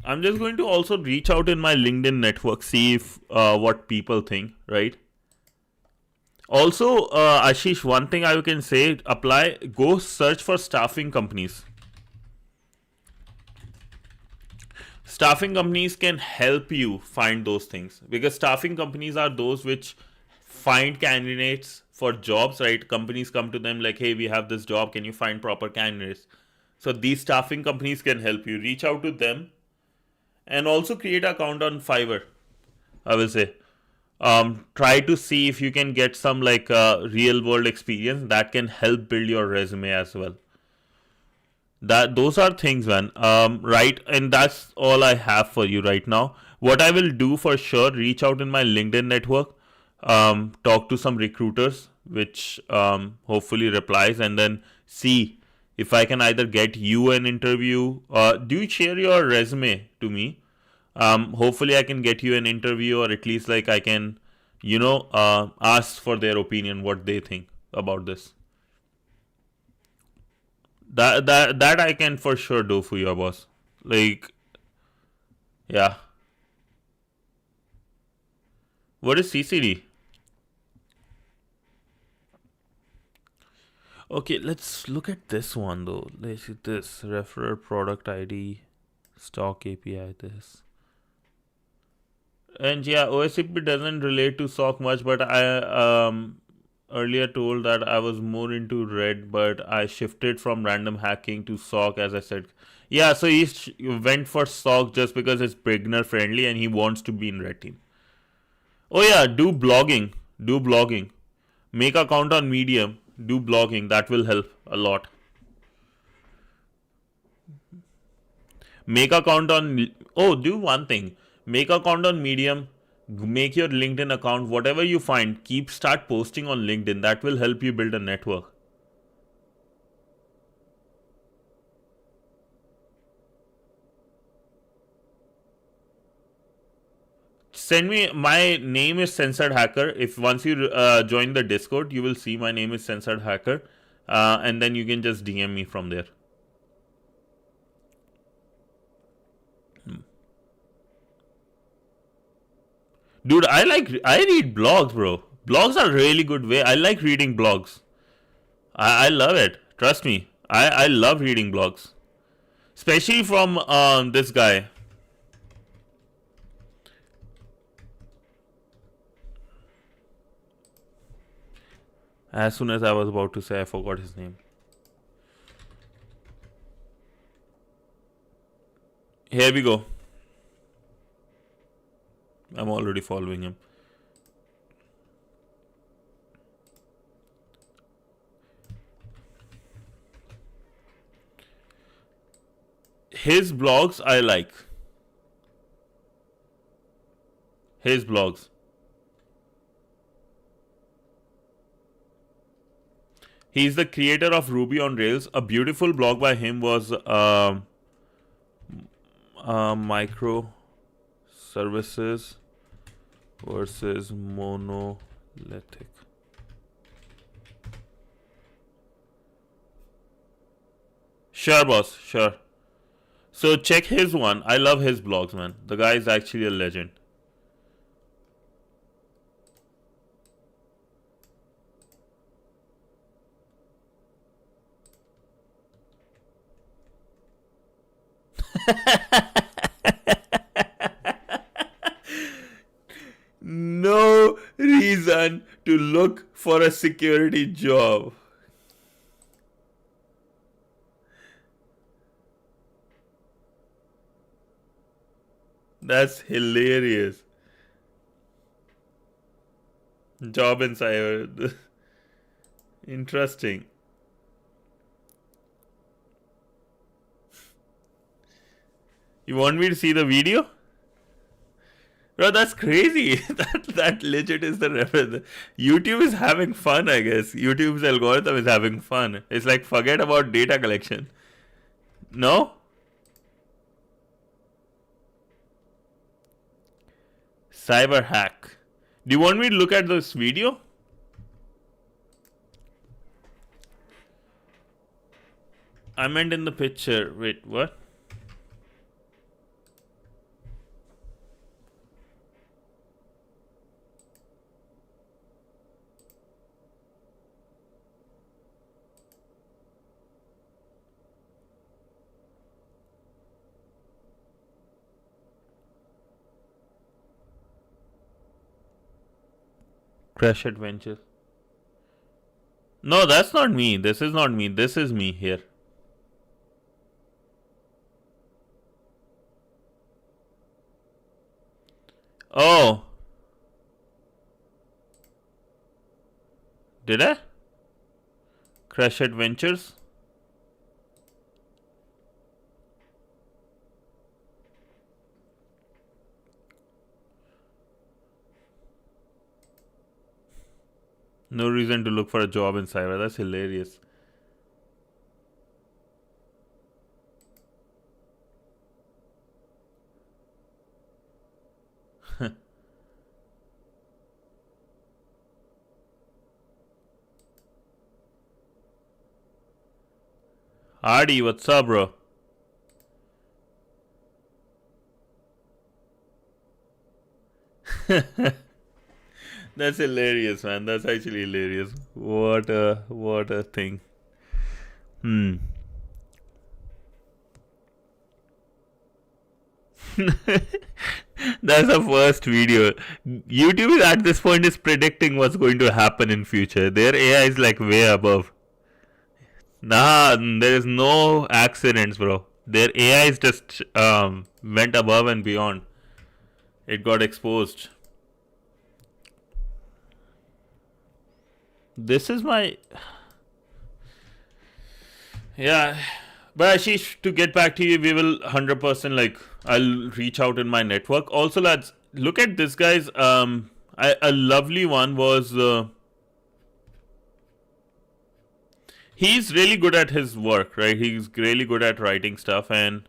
I'm just going to also reach out in my LinkedIn network, see if what people think, right? Also, Ashish, one thing I can say, go search for staffing companies. Staffing companies can help you find those things because staffing companies are those which find candidates for jobs, right? Companies come to them like, hey, we have this job, can you find proper candidates? So these staffing companies can help you. Reach out to them and also create an account on Fiverr, I will say. Try to see if you can get some like real world experience that can help build your resume as well. Those are things, man. Right, and that's all I have for you right now. What I will do for sure, reach out in my LinkedIn network, talk to some recruiters, which hopefully replies, and then see if I can either get you an interview. Do you share your resume to me? Hopefully I can get you an interview, or at least like I can, ask for their opinion, what they think about this. That I can for sure do for you, boss. Like, yeah. What is CCD? Okay, let's look at this one though. Let's see this referrer product ID, stock API. This. And yeah, OSCP doesn't relate to SOC much, but I earlier told that I was more into red, but I shifted from random hacking to SOC as I said. Yeah, so he went for SOC just because it's beginner friendly and he wants to be in red team. Oh yeah, do blogging. Do blogging. Make account on Medium. Do blogging. That will help a lot. Make account on. Oh, do one thing. Make account on Medium. Make your LinkedIn account. Whatever you find, start posting on LinkedIn. That will help you build a network. Send me. My name is Censored Hacker. If once you join the Discord, you will see my name is Censored Hacker, and then you can just DM me from there. Dude, I read blogs, bro. Blogs are really good way. I like reading blogs. I love it. Trust me. I love reading blogs, especially from this guy. As soon as I was about to say, I forgot his name. Here we go. I'm already following him. His blogs I like. His blogs. He's the creator of Ruby on Rails. A beautiful blog by him was micro services versus monolithic. Sure, boss. Sure. So check his one. I love his blogs, man. The guy is actually a legend. No reason to look for a security job. That's hilarious. Job in cyber. Interesting. You want me to see the video? Bro, that's crazy. that legit is the reference. YouTube is having fun, I guess. YouTube's algorithm is having fun. It's like forget about data collection. No? Cyber hack. Do you want me to look at this video? I meant in the picture. Wait, what? Crash Adventures. No, that's not me. This is not me. This is me here. Oh. Did I? Crash Adventures? No reason to look for a job in cyber. That's hilarious. Hardy, what's up, bro? That's hilarious, man. That's actually hilarious. What a thing. That's the first video. YouTube at this point is predicting what's going to happen in future. Their AI is like way above. Nah, there is no accidents, bro. Their AI is just went above and beyond. It got exposed. This is my yeah. But Ashish, to get back to you, we will 100% like I'll reach out in my network. Also, lads, look at this guy's a lovely one was he's really good at his work, right? He's really good at writing stuff, and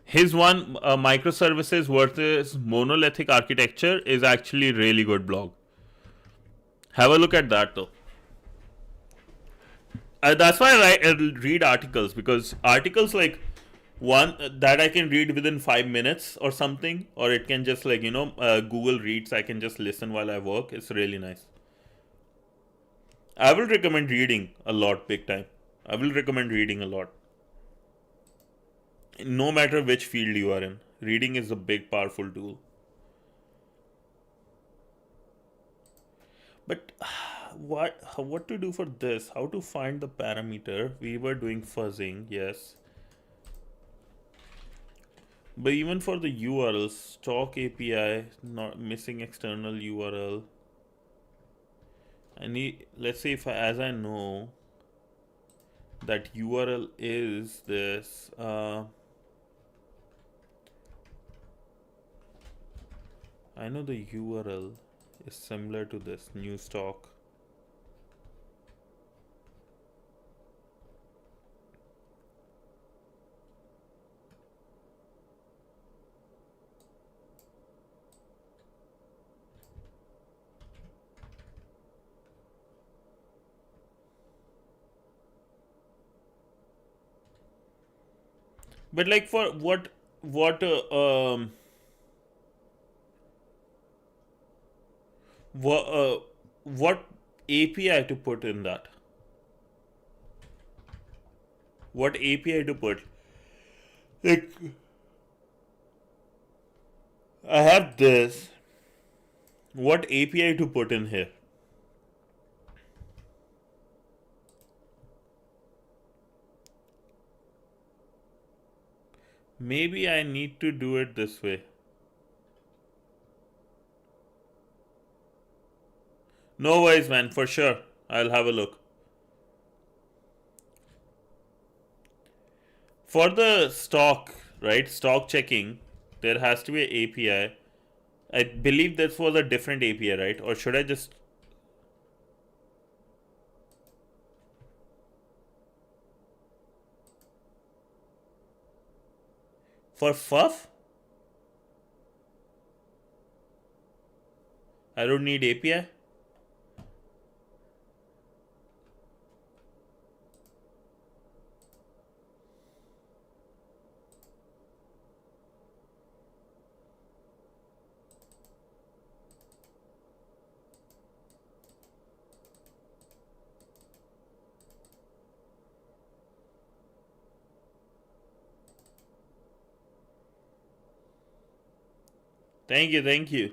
his one microservices versus monolithic architecture is actually really good blog. Have a look at that though. That's why I read articles, because articles like one that I can read within 5 minutes or something, or it can just like Google Reads. I can just listen while I work. It's really nice. I will recommend reading a lot, big time. I will recommend reading a lot. No matter which field you are in, reading is a big, powerful tool. But what to do for this? How to find the parameter? We were doing fuzzing, yes. But even for the URL, stock API, not missing external URL. I need, let's say if as I know that URL is this, I know the URL is similar to this new stock. But like for what what API to put in that? What API to put? Like I have this. What API to put in here? Maybe I need to do it this way. No worries, man. For sure, I'll have a look. For the stock, right? Stock checking, there has to be an API. I believe this was a different API, right? Or should I just for FUF? I don't need API. Thank you, thank you.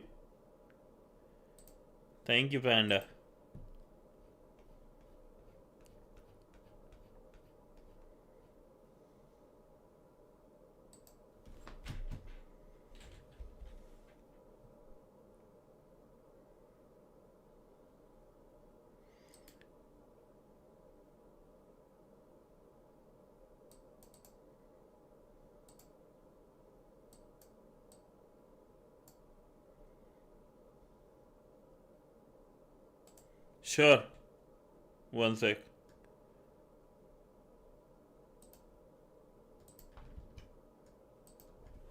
Thank you, Panda. Sure. One sec.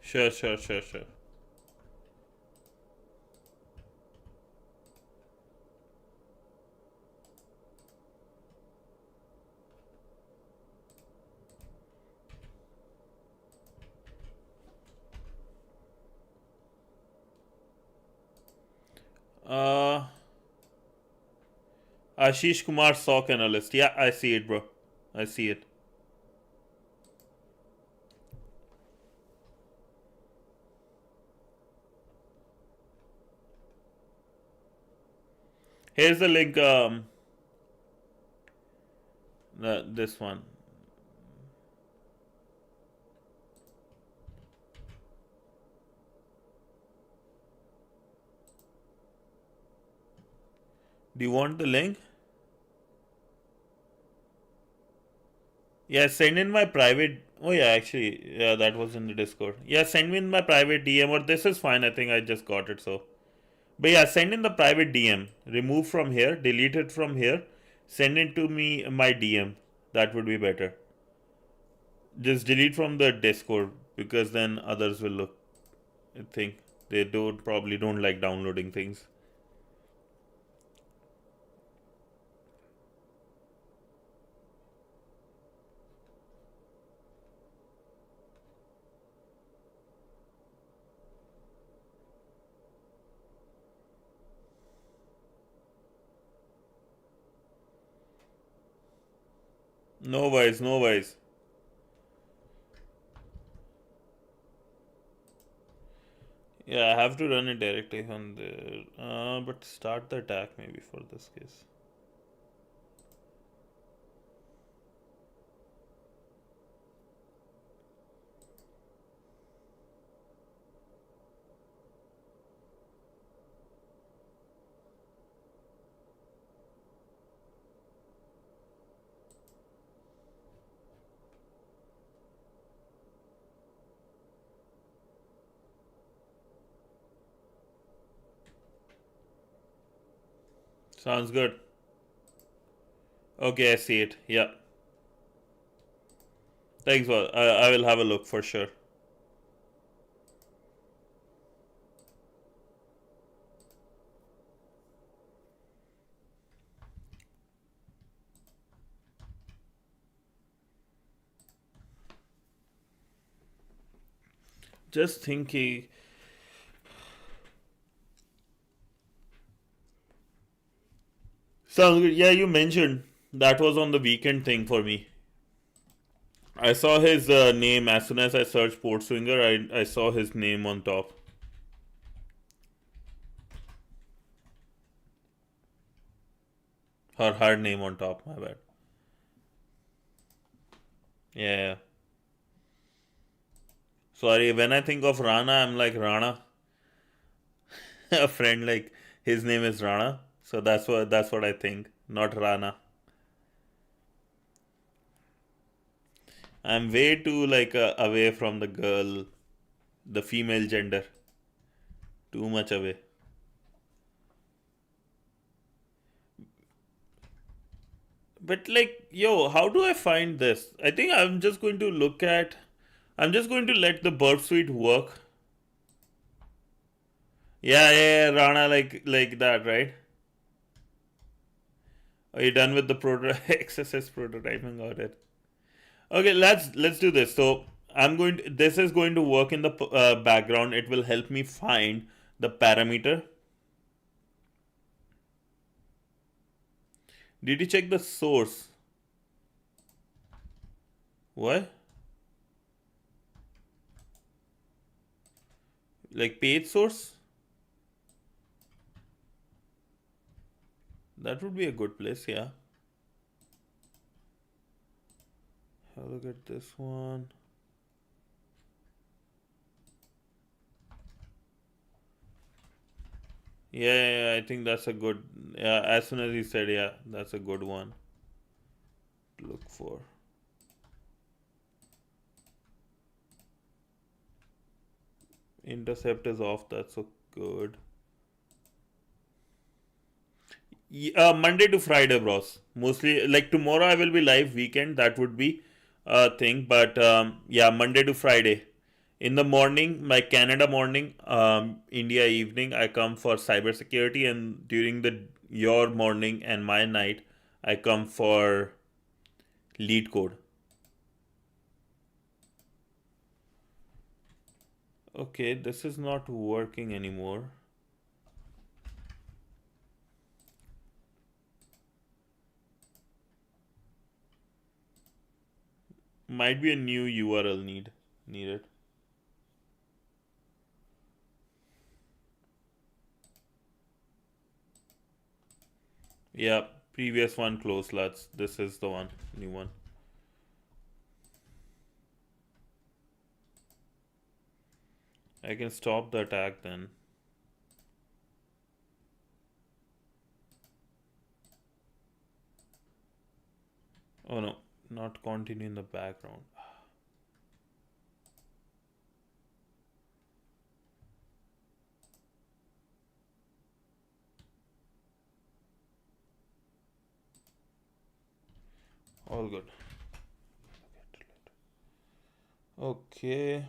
Sure. Uh, Ashish Kumar SOC analyst. Yeah, I see it, bro. I see it. Here's the link. This one. Do you want the link? Yeah, send in my private. Oh yeah, actually, yeah, that was in the Discord. Yeah, send me in my private DM, or this is fine. I think I just got it. So, but yeah, send in the private DM. Remove from here, delete it from here. Send it to me my DM. That would be better. Just delete from the Discord because then others will look. I think they don't probably don't like downloading things. No worries, no worries. Yeah, I have to run it directly on there. But start the attack maybe for this case. Sounds good. Okay, I see it. Yeah. Thanks, for I will have a look for sure. Just thinking. Sounds good. Yeah, you mentioned that was on the weekend thing for me. I saw his name as soon as I searched PortSwigger. I saw his name on top. Her name on top. My bad. Yeah. Sorry. When I think of Rana, I'm like Rana. A friend like his name is Rana. So that's what I think. Not Rana. I'm way too like away from the girl, the female gender. Too much away. But like, yo, how do I find this? I think I'm just going to look at. I'm just going to let the burp suite work. Yeah, Rana, like that, right? Are you done with the XSS prototyping? Got it. Okay, let's do this. So I'm going. This is going to work in the background. It will help me find the parameter. Did you check the source? What? Like page source? That would be a good place, yeah. Have a look at this one. Yeah, I think that's a good. Yeah, as soon as he said, yeah, that's a good one to look for. Intercept is off. That's so good. Monday to Friday, bros. Mostly, like tomorrow, I will be live. Weekend, that would be a thing. But yeah, Monday to Friday. In the morning, my Canada morning, India evening, I come for cybersecurity, and during the your morning and my night, I come for lead code. Okay, this is not working anymore. Might be a new URL needed. Yeah, previous one closed. This is the one, new one. I can stop the attack then. Oh no, not continue in the background. All good. Okay.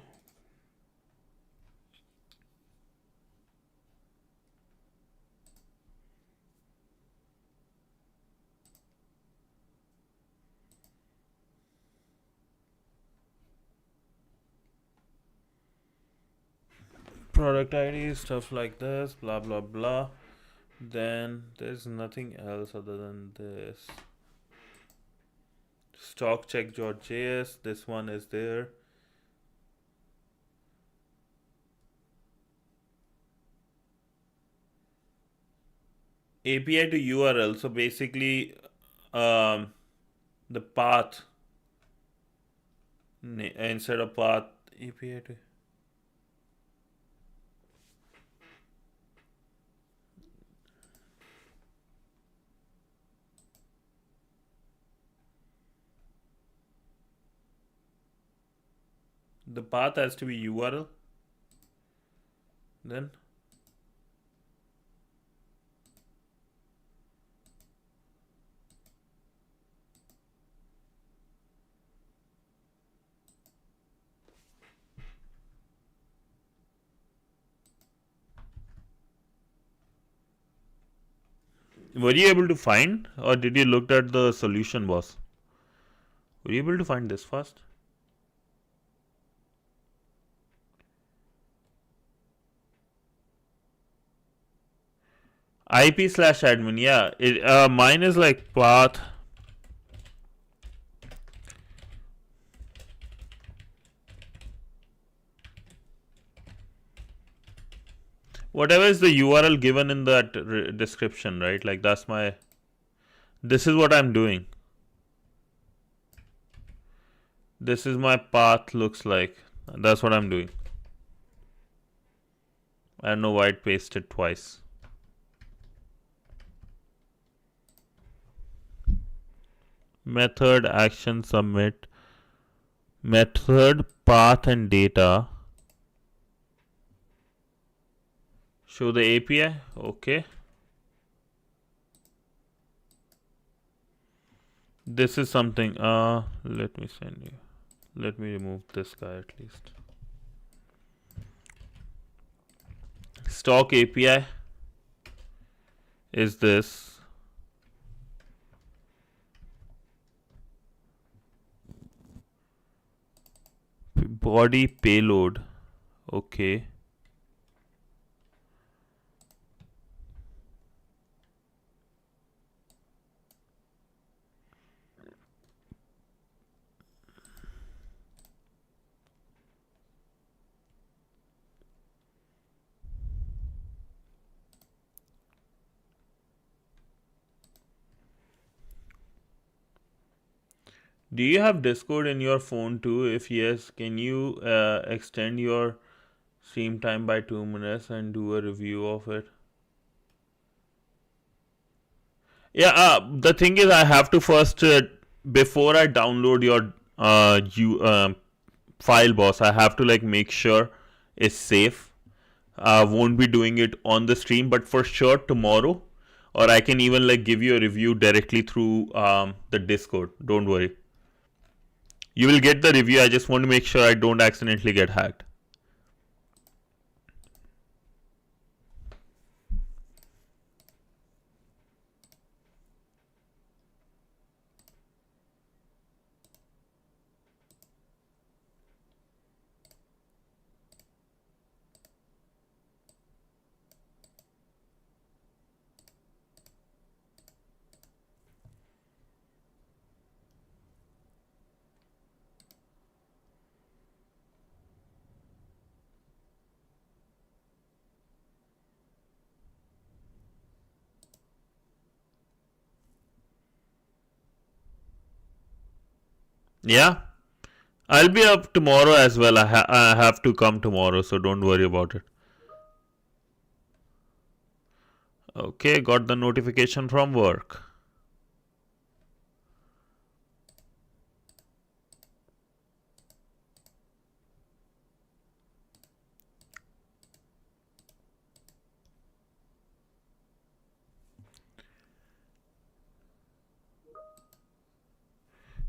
Product ID, stuff like this, blah blah blah. Then there's nothing else other than this. Stockcheck.js, this one is there. API to URL. So basically, the path instead of path API to. The path has to be URL. Then were you able to find, or did you look at the solution, boss? Were you able to find this first? IP/admin. Yeah, mine is like path. Whatever is the URL given in that description, right? Like that's my. This is what I'm doing. This is my path looks like. That's what I'm doing. I don't know why it pasted twice. Method, action, submit. Method, path and data. Show the API. Okay. This is something. Let me send you. Let me remove this guy at least. Stock API is this. Body payload. Okay. Do you have Discord in your phone too? If yes, can you extend your stream time by 2 minutes and do a review of it? Yeah, the thing is, I have to first, before I download your file, boss, I have to like make sure it's safe. Won't be doing it on the stream, but for sure tomorrow, or I can even like give you a review directly through the Discord. Don't worry. You will get the review. I just want to make sure I don't accidentally get hacked. Yeah, I'll be up tomorrow as well. I have to come tomorrow, so don't worry about it. Okay, got the notification from work.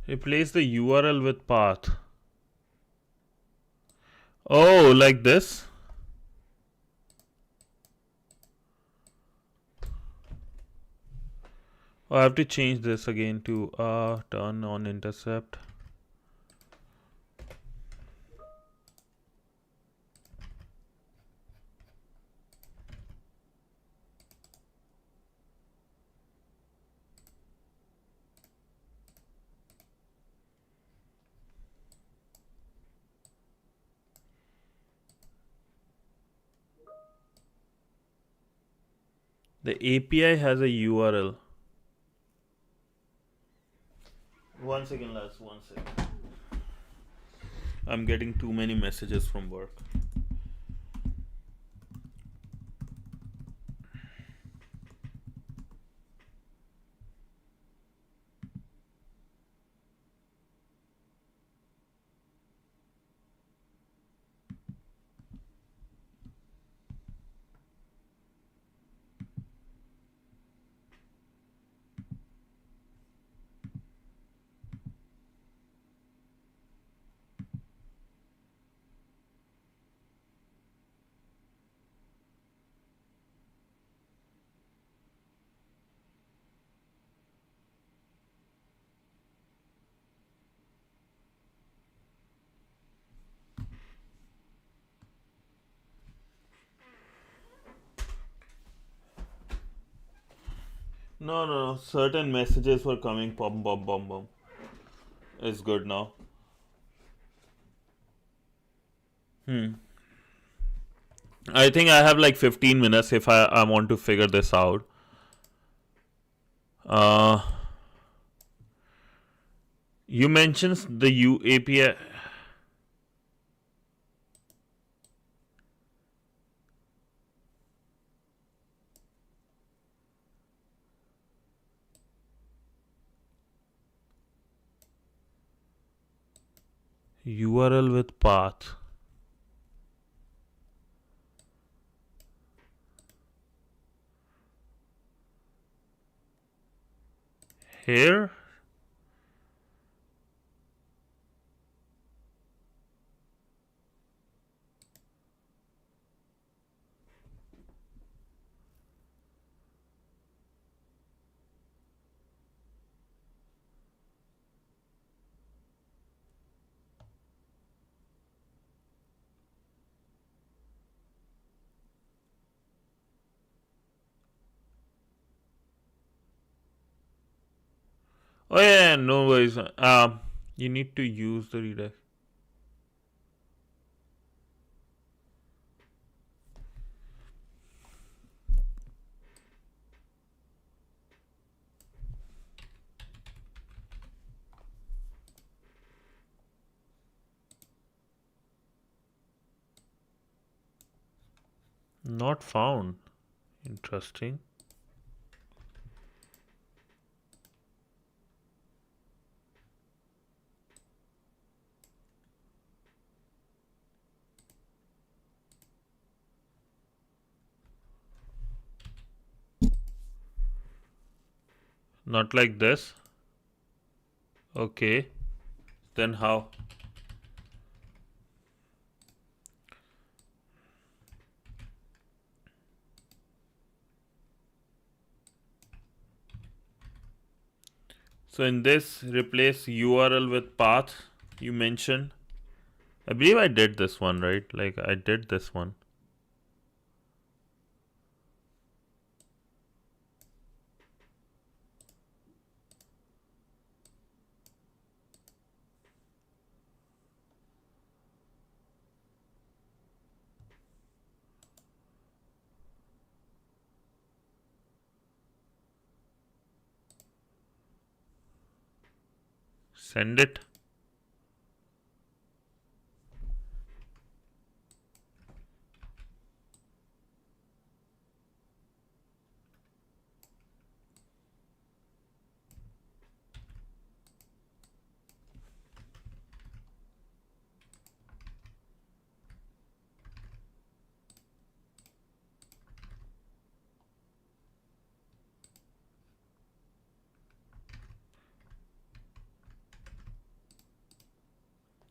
Replace the URL with path. Oh, like this? Oh, I have to change this again to turn on intercept. The API has a URL. One second, lads. One second. I'm getting too many messages from work. No. Certain messages were coming. Bum bum bum bum. It's good now. I think I have like 15 minutes if I want to figure this out. Uh, you mentioned the API. URL with path. Here? Oh yeah, no worries. You need to use the redirect. Not found. Interesting. Not like this. Okay. Then how? So in this, replace URL with path you mentioned. I believe I did this one, right? Like I did this one. Send it.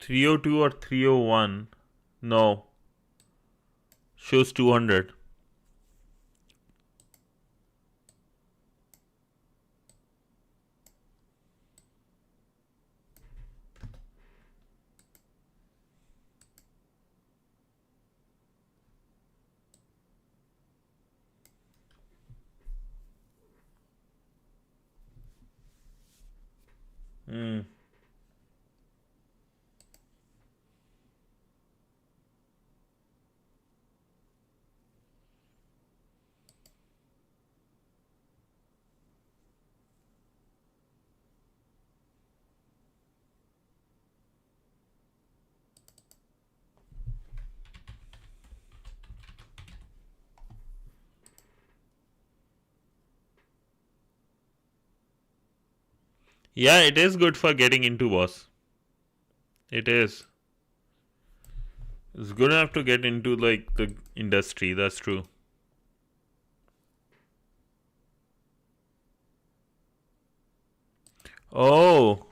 $302 or $301? No. Shows 200. Yeah, it is good for getting into, boss. It is. It's good enough to get into like the industry. That's true. Oh.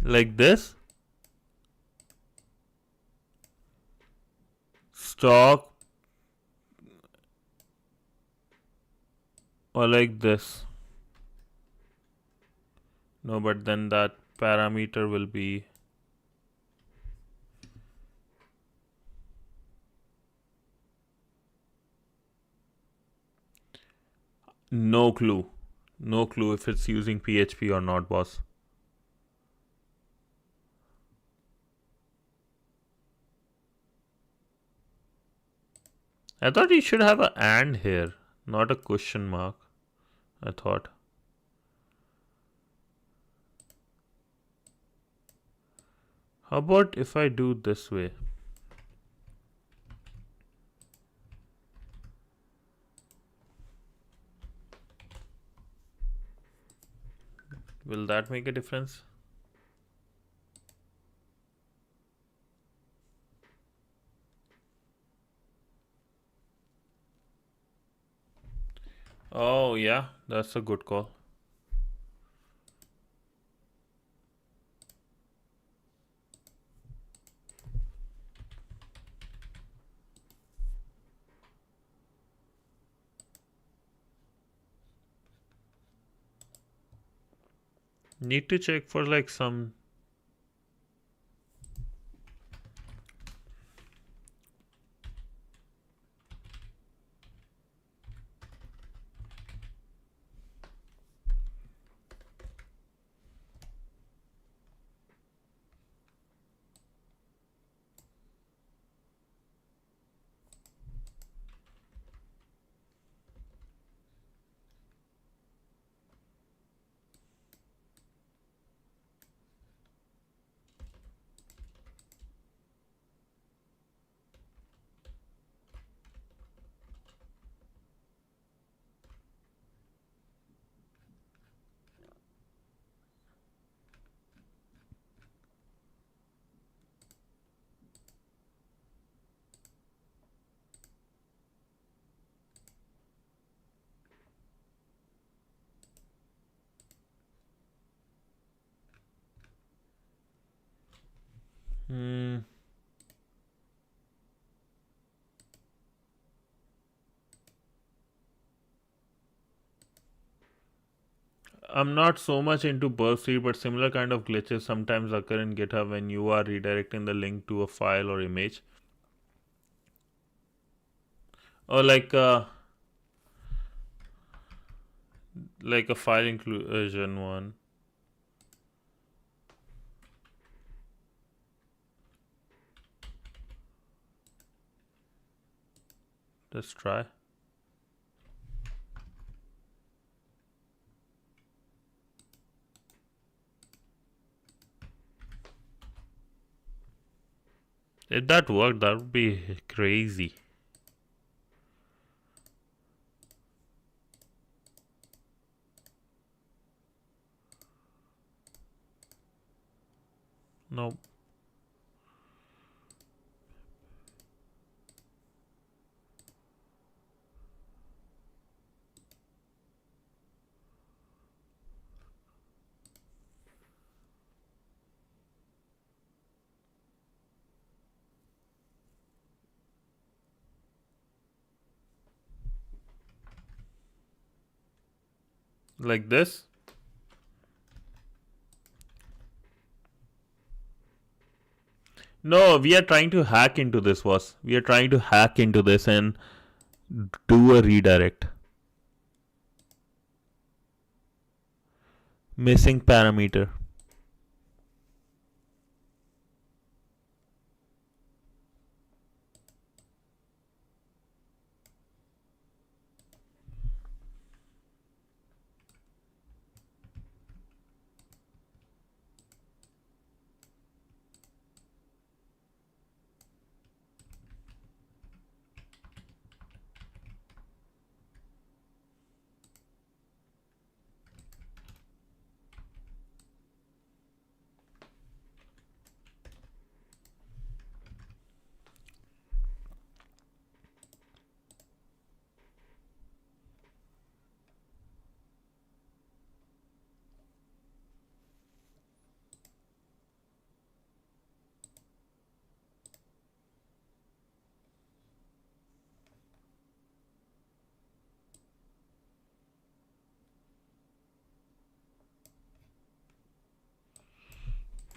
Like this? Stock. Or like this. No, but then that parameter will be no clue. No clue if it's using PHP or not, boss. I thought you should have a and here, not a question mark. I thought. How about if I do this way? Will that make a difference? Oh, yeah, that's a good call. Need to check for like some. Hmm. I'm not so much into burst read, but similar kind of glitches sometimes occur in GitHub when you are redirecting the link to a file or image. Or like a file inclusion one. Let's try. If that worked, that would be crazy. No. Like this? No, we are trying to hack into this, boss. We are trying to hack into this and do a redirect. Missing parameter.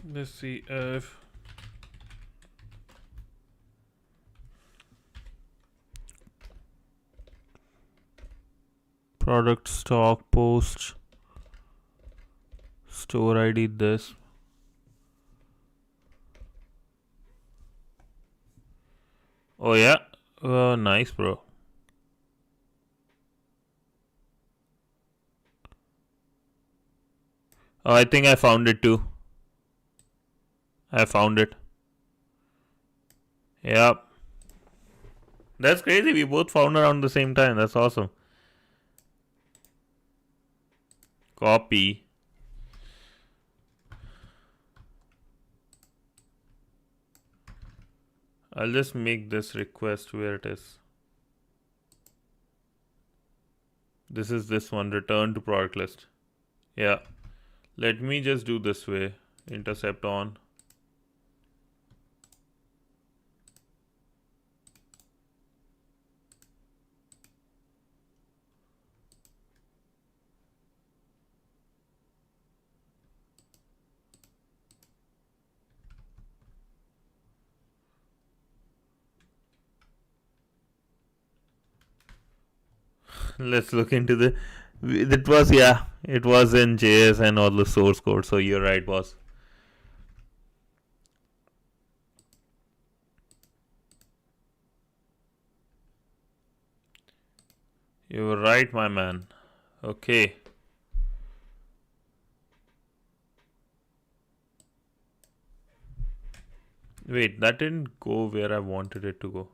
Let's see if product stock post store ID this. Oh yeah, nice, bro. Oh, I think I found it too. I found it. Yep. That's crazy. We both found around the same time. That's awesome. Copy. I'll just make this request where it is. This is this one. Return to product list. Yeah. Let me just do this way. Intercept on. Let's look into the. It was, yeah, it was in JS and all the source code. So you're right, boss. You were right, my man. Okay. Wait, that didn't go where I wanted it to go.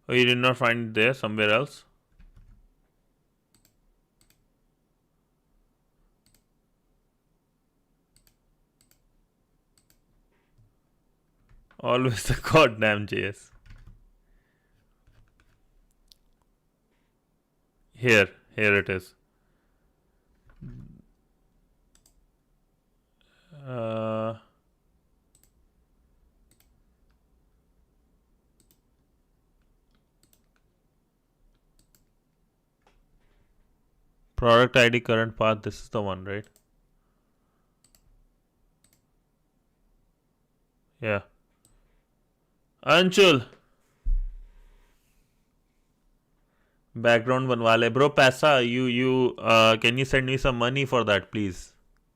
Oh, you did not find it there? Somewhere else? Always the goddamn JS. Here it is. Product ID current path. This is the one, right? Yeah. Anshul. Background बनवा ले bro. पैसा you can you send me some money for that, please?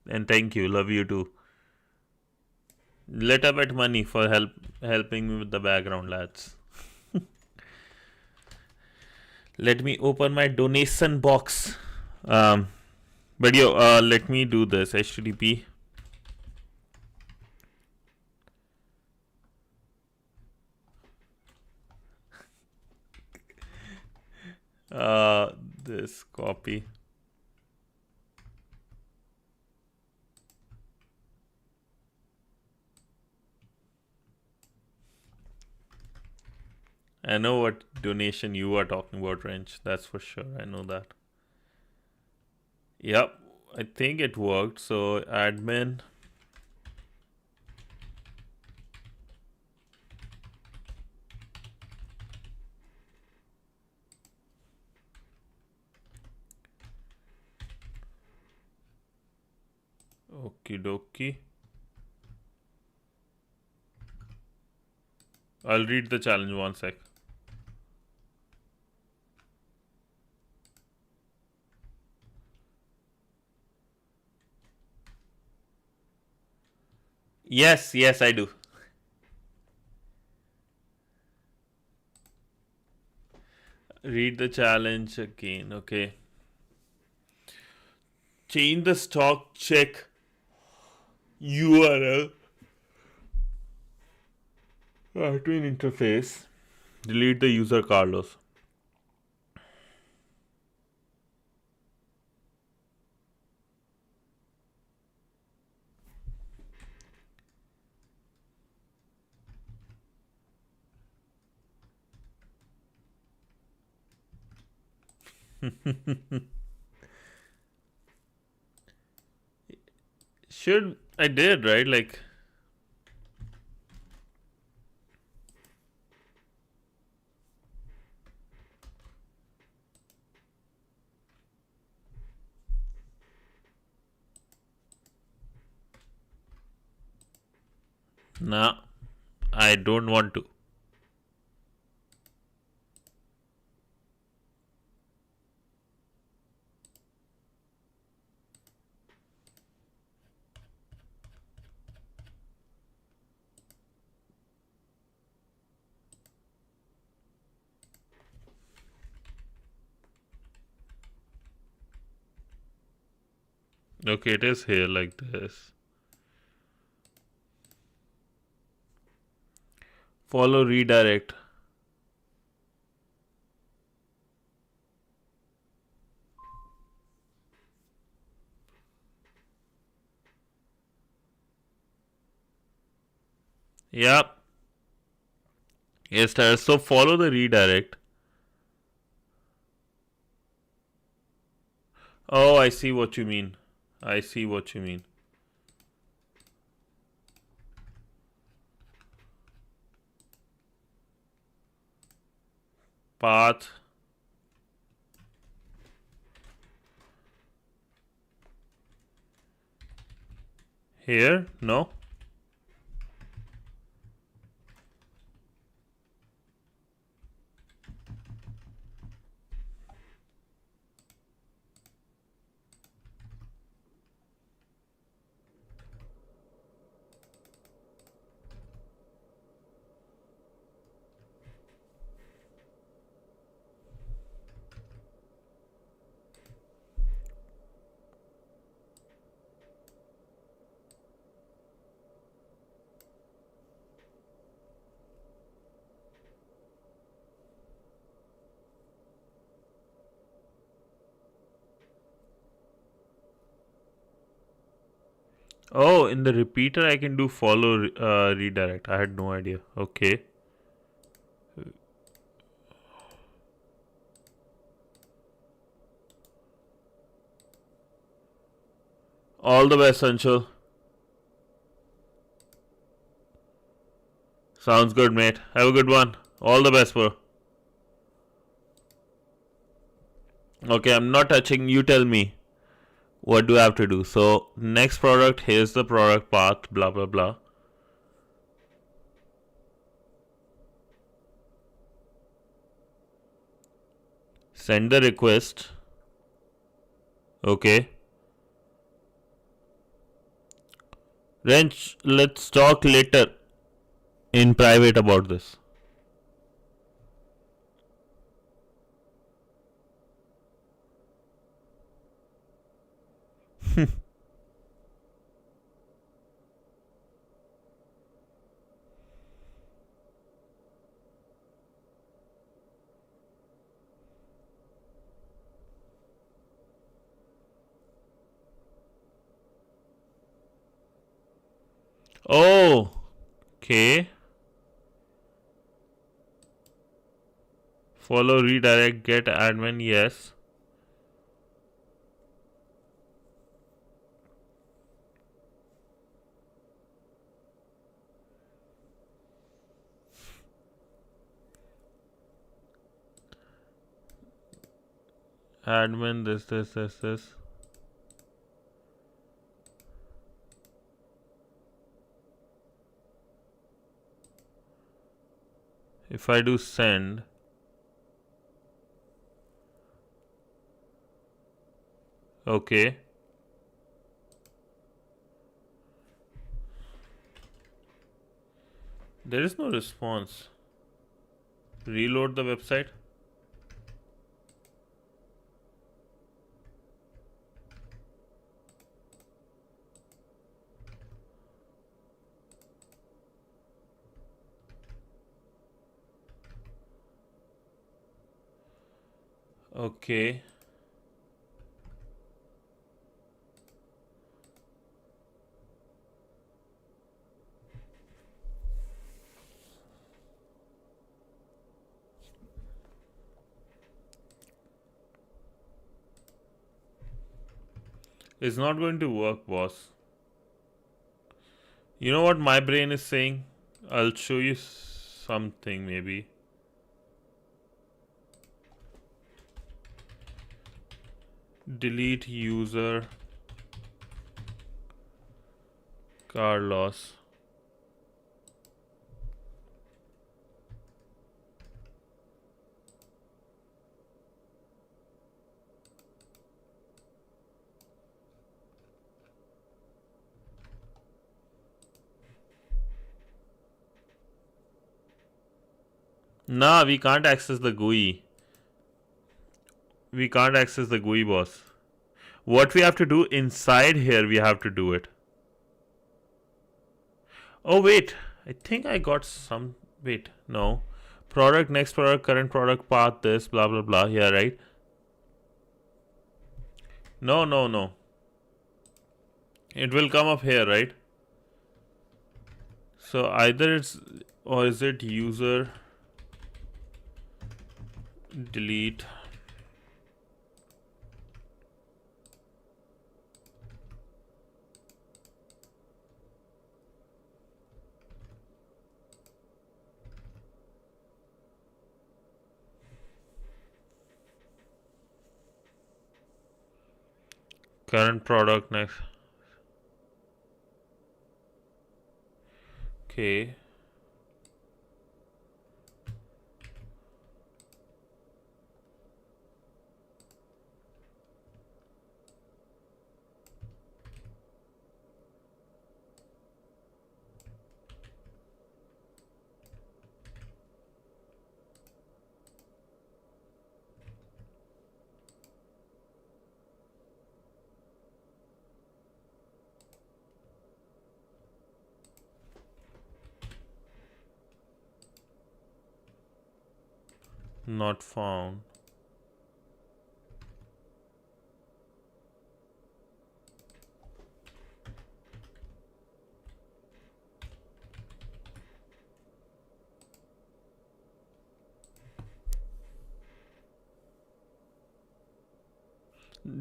And thank you. Love you too. Little bit money for helping me with the background, lads. Let me open my donation box. But let me do this. HTTP. This copy. I know what donation you are talking about, Wrench. That's for sure. I know that. Yep. I think it worked. So admin. Okie dokie. I'll read the challenge one sec. Yes, I do. Read the challenge again. Okay. Change the stock check URL. Twin interface. Delete the user Carlos. Should I did, right? Like Nah, I don't want to. Okay, it is here like this. Follow redirect. Yep. Yes, so follow the redirect. Oh, I see what you mean. I see what you mean. Path. Here? No? Oh, in the repeater I can do follow redirect. I had no idea. Okay. All the best, Sancho. Sounds good, mate. Have a good one. All the best, bro. Okay, I'm not touching. You tell me. What do I have to do? So, next product, here's the product path, blah, blah, blah. Send the request. Okay. Wrench, let's talk later in private about this. Oh, okay. Follow redirect get admin, yes. Admin, this. If I do send, okay. There is no response. Reload the website. Okay. It's not going to work, boss. You know what my brain is saying? I'll show you something maybe. Delete user Carlos. Nah, we can't access the GUI. We can't access the GUI, boss. What we have to do inside here, we have to do it. Oh, wait. I think I got some... Wait, no. Product, next product, current product, path, this, blah, blah, blah. Yeah, right? No, no, no. It will come up here, right? So either it's... Or is it user... delete... current product next. Okay. Not found.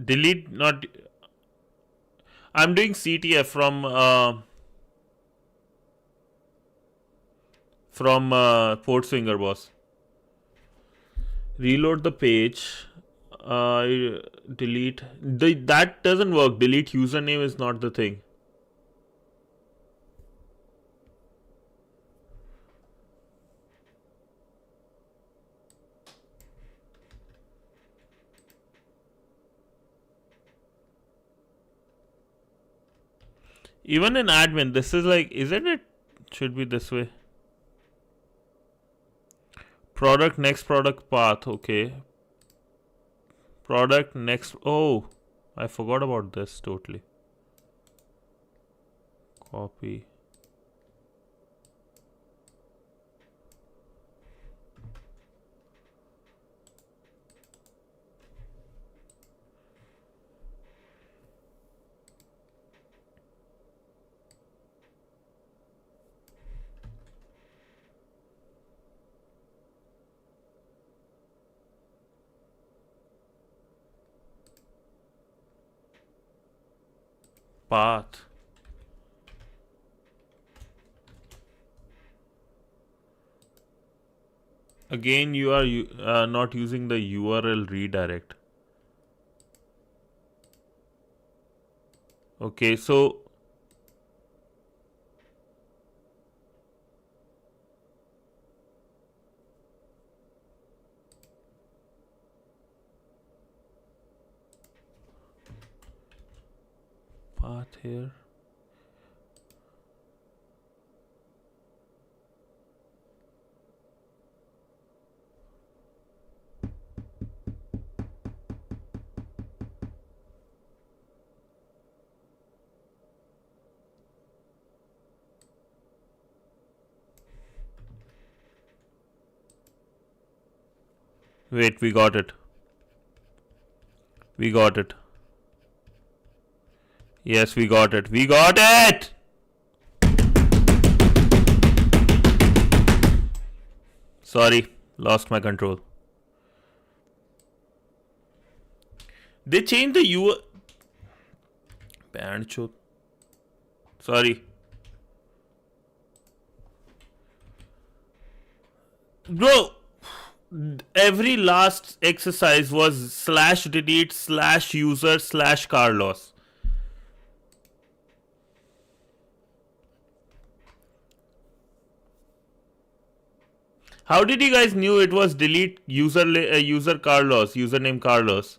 Delete not... I'm doing CTF from PortSwigger, boss. Reload the page. Delete. That doesn't work. Delete username is not the thing. Even in admin, this is like, isn't it? Should be this way. Product, next product, path. Okay. Product, next. Oh, I forgot about this totally. Copy. Path. Again, you are not using the URL redirect. Okay, so path here. Wait, we got it. We got it. Yes, we got it. We got it! Sorry, lost my control. They changed the URL. Banchot. Sorry. Bro, every last exercise was /delete /user /Carlos. How did you guys knew it was delete user Carlos, username Carlos,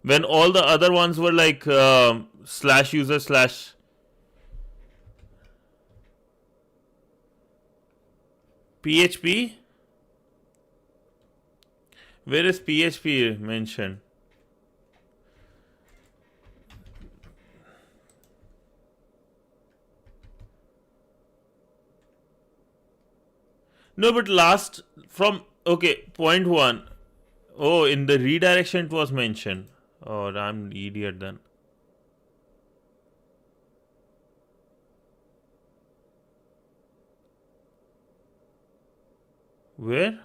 when all the other ones were like /user /PHP? Where is PHP mentioned? No, but last from okay, point one. Oh, in the redirection it was mentioned. Oh, I'm an idiot then. Where?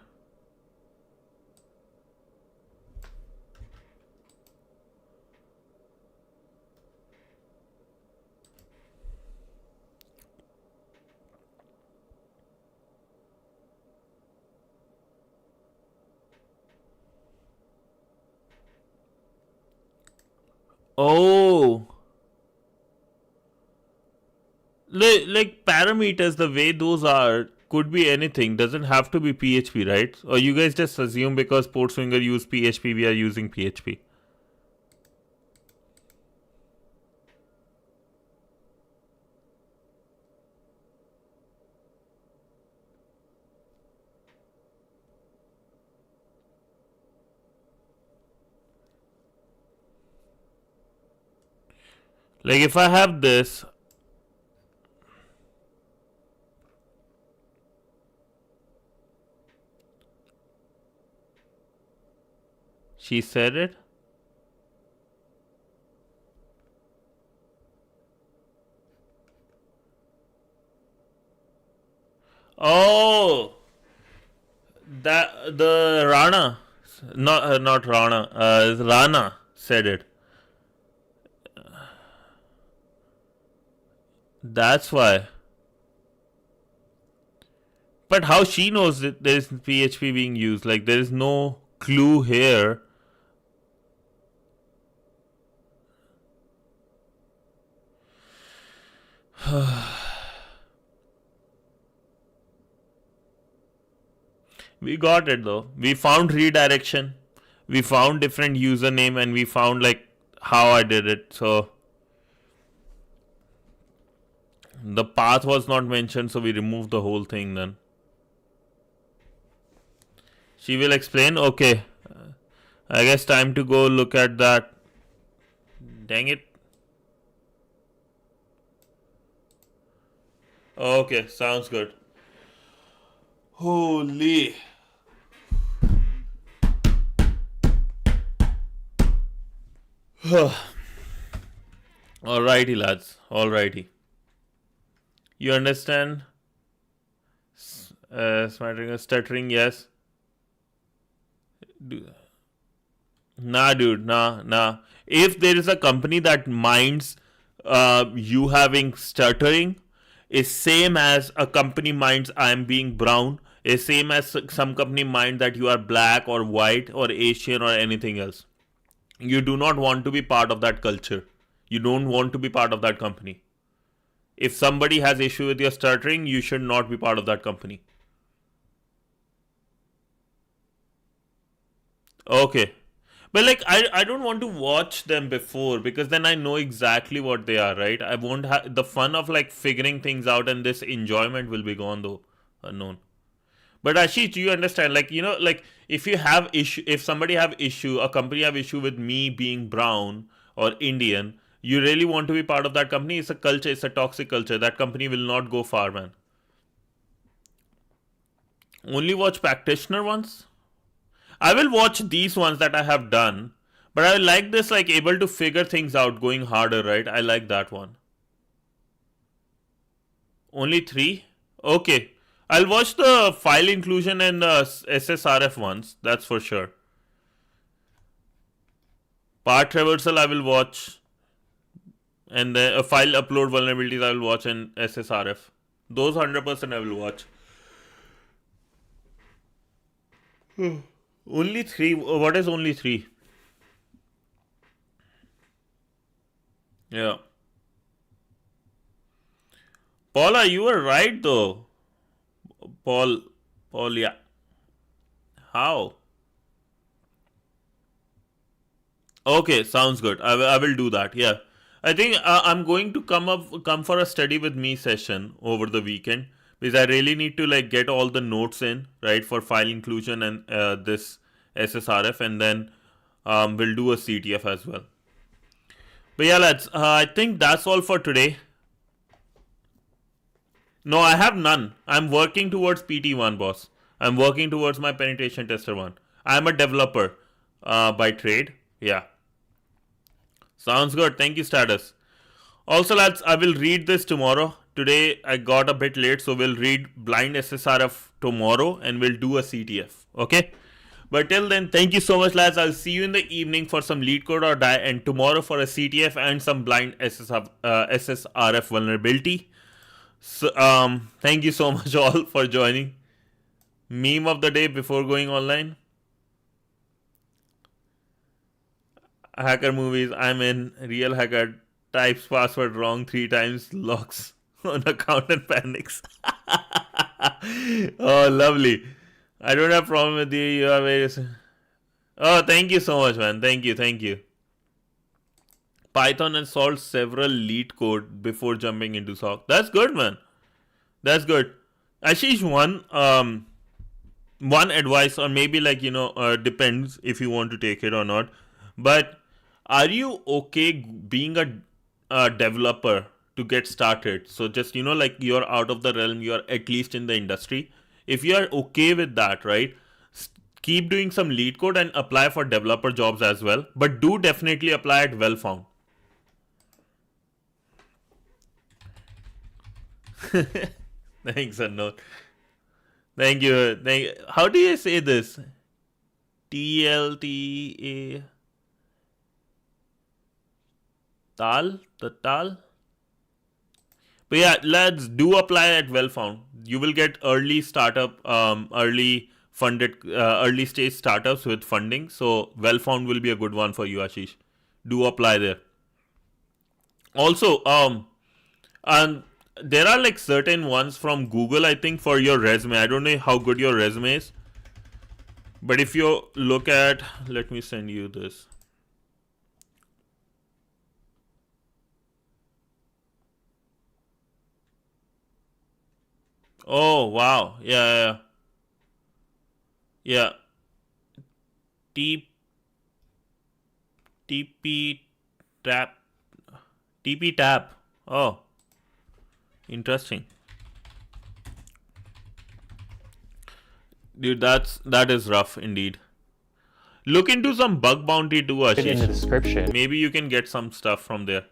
Oh, like parameters, the way those are could be anything. Doesn't have to be PHP, right? Or you guys just assume because PortSwigger use PHP, we are using PHP. Like if I have this, she said it. Oh, that the Rana, not Rana, Rana said it. That's why. But how she knows that there is PHP being used? Like there is no clue here. We got it though. We found redirection. We found different username and we found like how I did it. So the path was not mentioned, so we removed the whole thing then. She will explain. Okay. I guess time to go look at that. Dang it. Okay, sounds good. Holy. Alrighty, lads. Alrighty. You understand? Stuttering, yes. Nah, dude, nah. If there is a company that minds you having stuttering, is same as a company minds I am being brown, is same as some company mind that you are black or white or Asian or anything else. You do not want to be part of that culture. You don't want to be part of that company. If somebody has issue with your stuttering, you should not be part of that company. Okay. But like I don't want to watch them before because then I know exactly what they are, right? I won't have the fun of like figuring things out and this enjoyment will be gone though. Unknown. But Ashish, you understand? Like, like if you have issue, if somebody have issue, a company have issue with me being brown or Indian, you really want to be part of that company? It's a culture, it's a toxic culture. That company will not go far, man. Only watch practitioner ones? I will watch these ones that I have done, but I like this, like able to figure things out, going harder, right? I like that one. Only three? Okay. I'll watch the file inclusion and SSRF ones, that's for sure. Part traversal I will watch, and the file upload vulnerabilities I will watch, and SSRF. Those 100% I will watch. Only three? What is only three? Yeah. Paula, you were right though. Paul, yeah. How? Okay, sounds good. I will do that. Yeah, I think I'm going to come for a study with me session over the weekend because I really need to like get all the notes in right for file inclusion and this SSRF, and then we'll do a CTF as well. But yeah, lads, I think that's all for today. No, I have none. I'm working towards PT1, boss. I'm working towards my penetration tester 1. I'm a developer by trade. Yeah. Sounds good. Thank you, Status. Also, lads, I will read this tomorrow. Today, I got a bit late, so we'll read blind SSRF tomorrow and we'll do a CTF. Okay? But till then, thank you so much, lads. I'll see you in the evening for some lead code or die, and tomorrow for a CTF and some blind SSRF vulnerability. So, thank you so much all for joining. Meme of the day before going online. Hacker movies. I'm in. Real hacker types password wrong 3 times. Locks on account and panics. Oh, lovely. I don't have problem with you. You are various. Oh, thank you so much, man. Thank you. Python has solved several lead code before jumping into SOC. That's good, man. That's good. Ashish, one advice, or maybe depends if you want to take it or not. But are you okay being a developer to get started? So just you're out of the realm, you're at least in the industry. If you are okay with that, right? Keep doing some lead code and apply for developer jobs as well. But do definitely apply at Well-Found. Thanks, Arnold. Thank you. How do you say this? TLTA. Tal? The Tal? But yeah, lads, do apply at Well-Found. You will get early startup, early stage startups with funding. So Well-Found will be a good one for you, Ashish. Do apply there. Also, and there are like certain ones from Google, I think, for your resume. I don't know how good your resume is, but if you look at, let me send you this. Oh, wow. Yeah. TP tap. Oh, interesting. Dude, that is rough indeed. Look into some bug bounty too, Ashish. In the description. Maybe you can get some stuff from there.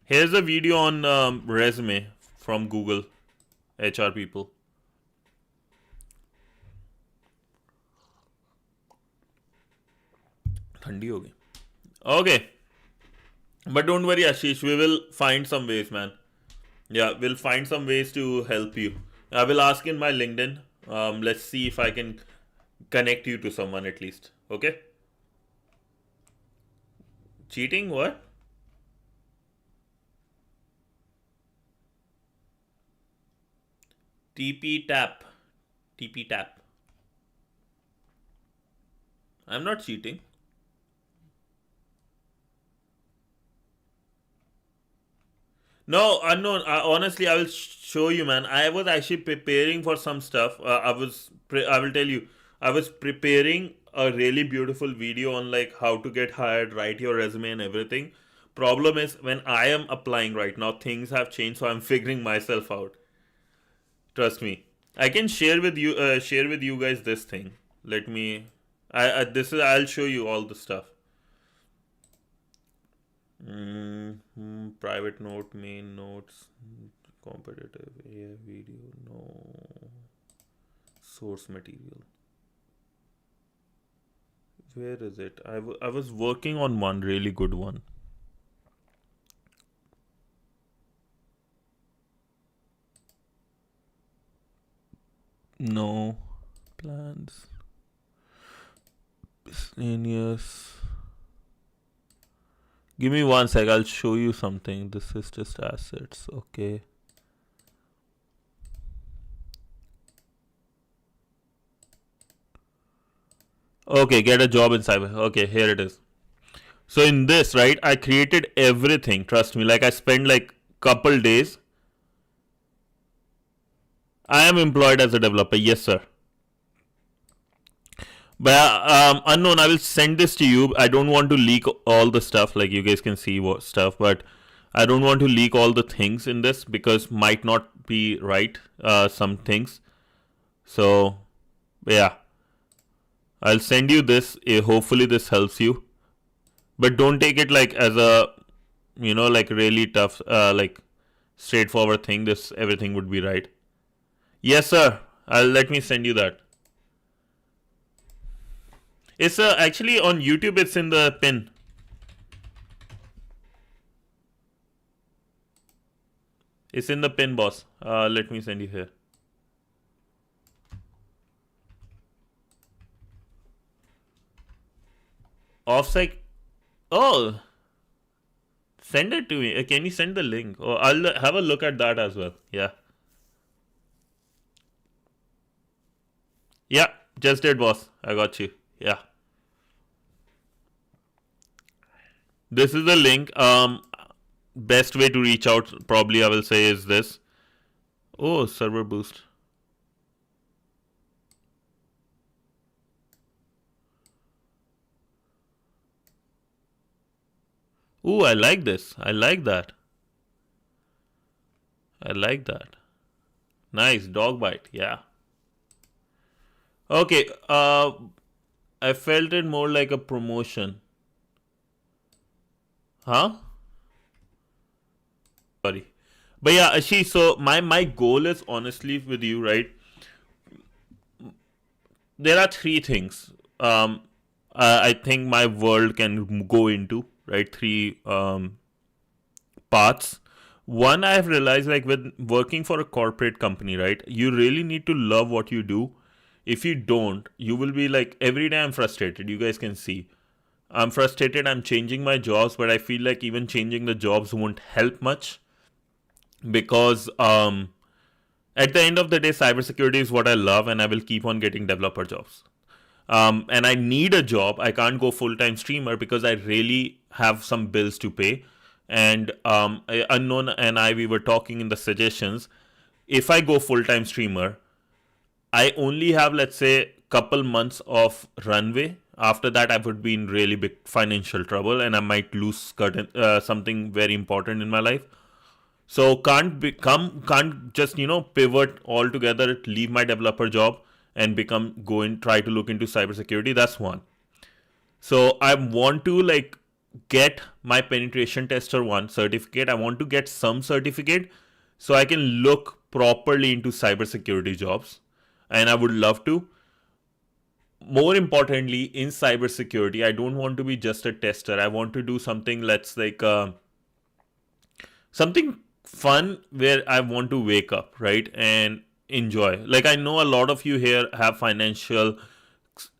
Here's a video on resume from Google HR people. Thandi ho gayi. Okay. But don't worry, Ashish. We will find some ways, man. Yeah, we'll find some ways to help you. I will ask in my LinkedIn. Let's see if I can connect you to someone at least. Okay? Cheating? What? TP tap. I'm not cheating. No, unknown. Honestly, I will show you, man. I was actually preparing for some stuff. I will tell you. I was preparing a really beautiful video on like how to get hired, write your resume and everything. Problem is when I am applying right now, things have changed, so I'm figuring myself out. Trust me. I can share with you guys this thing. Let me. I'll show you all the stuff. Private note, main notes, competitive, AI video, no. Source material. Where is it? I was working on one really good one. No. Plans. Miscellaneous. Give me 1 sec, I'll show you something. This is just assets, okay. Okay, get a job in cyber. Okay, here it is. So in this, right, I created everything. Trust me, like I spent like couple days. I am employed as a developer. Yes, sir. But unknown, I will send this to you. I don't want to leak all the stuff. Like you guys can see what stuff, but I don't want to leak all the things in this because might not be right. Some things. So yeah, I'll send you this. Hopefully this helps you. But don't take it like as a like really tough like straightforward thing. This everything would be right. Yes, sir. Let me send you that. It's actually on YouTube. It's in the pin. It's in the pin, boss. Let me send you here. Offsite. Oh, send it to me. Can you send the link? Oh, I'll have a look at that as well. Yeah. Yeah, just did, boss. I got you. Yeah. This is the link. Best way to reach out, probably I will say, is this. Oh, server boost. Ooh, I like this. I like that. I like that. Nice dog bite. Yeah. Okay. I felt it more like a promotion. Huh? Sorry. But yeah, Ashi, so my goal is honestly with you, right? There are three things. I think my world can go into, right? Three paths. One, I have realized, like with working for a corporate company, right? You really need to love what you do. If you don't, you will be like, every day I'm frustrated. You guys can see. I'm frustrated. I'm changing my jobs, but I feel like even changing the jobs won't help much because at the end of the day, cybersecurity is what I love, and I will keep on getting developer jobs. And I need a job. I can't go full time streamer because I really have some bills to pay. And Unknown and I, we were talking in the suggestions. If I go full time streamer, I only have, let's say, couple months of runway. After that, I would be in really big financial trouble, and I might lose something very important in my life. So can't just pivot altogether, leave my developer job, and go and try to look into cybersecurity. That's one. So I want to like get my penetration tester one certificate. I want to get some certificate so I can look properly into cybersecurity jobs, and I would love to. More importantly, in cybersecurity, I don't want to be just a tester. I want to do something. Let's like something fun where I want to wake up, right, and enjoy. Like I know a lot of you here have financial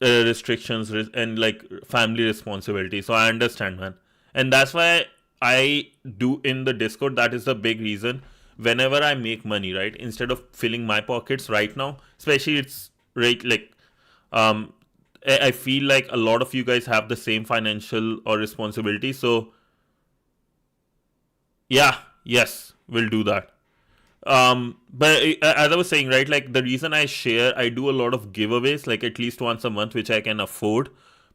restrictions and like family responsibility, so I understand, man, and that's why I do in the Discord. That is the big reason. Whenever I make money, right, instead of filling my pockets right now, especially it's right like I feel like a lot of you guys have the same financial or responsibility. So yeah, yes, we'll do that. But as I was saying, right, like the reason I do a lot of giveaways, like at least once a month, which I can afford,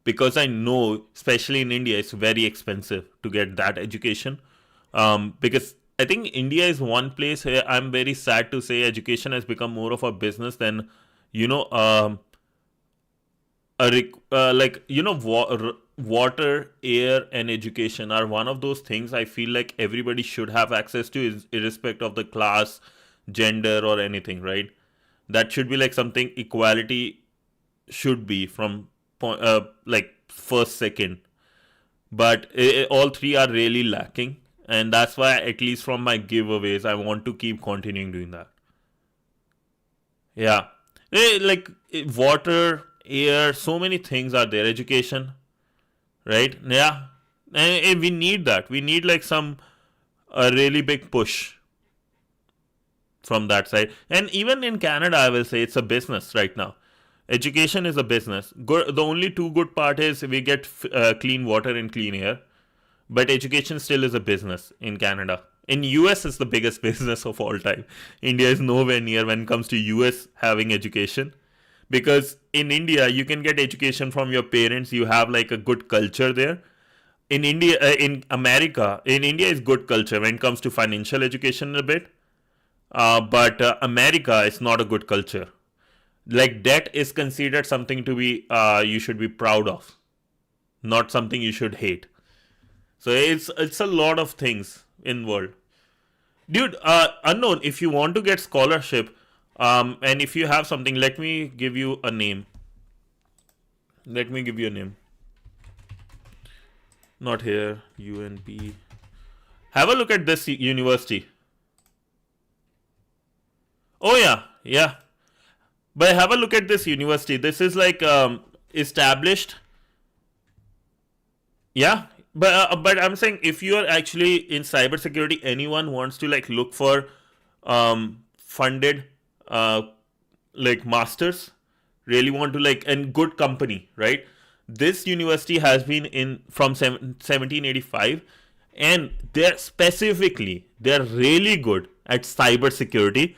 because I know, especially in India, it's very expensive to get that education. Because I think India is one place where I'm very sad to say education has become more of a business than, you know, like water, air, and education are one of those things I feel like everybody should have access to, irrespective of the class, gender, or anything, right? That should be like something equality should be from like first second, but all three are really lacking, and that's why at least from my giveaways I want to keep continuing doing that. Yeah. Like water, air, so many things are there. Education, right? Yeah. And we need that. We need like some a really big push from that side. And even in Canada, I will say it's a business right now. Education is a business. Good, the only two good part is we get clean water and clean air, but education still is a business in Canada. In US, it's the biggest business of all time. India is nowhere near when it comes to US having education. because in India you can get education from your parents. You have like a good culture there. In India, in America, in India is good culture when it comes to financial education a bit. But America is not a good culture. Like debt is considered something to be you should be proud of, not something you should hate. So it's a lot of things in world. Dude, unknown. If you want to get scholarship, and if you have something, let me give you a name. Let me give you a name. Not here. UNP. Have a look at this university. Oh yeah, yeah. But have a look at this university. This is like established. Yeah, but I'm saying if you are actually in cybersecurity, anyone wants to like look for funded like masters, really want to like and good company, right? This university has been in from 1785, and they're really good at cybersecurity.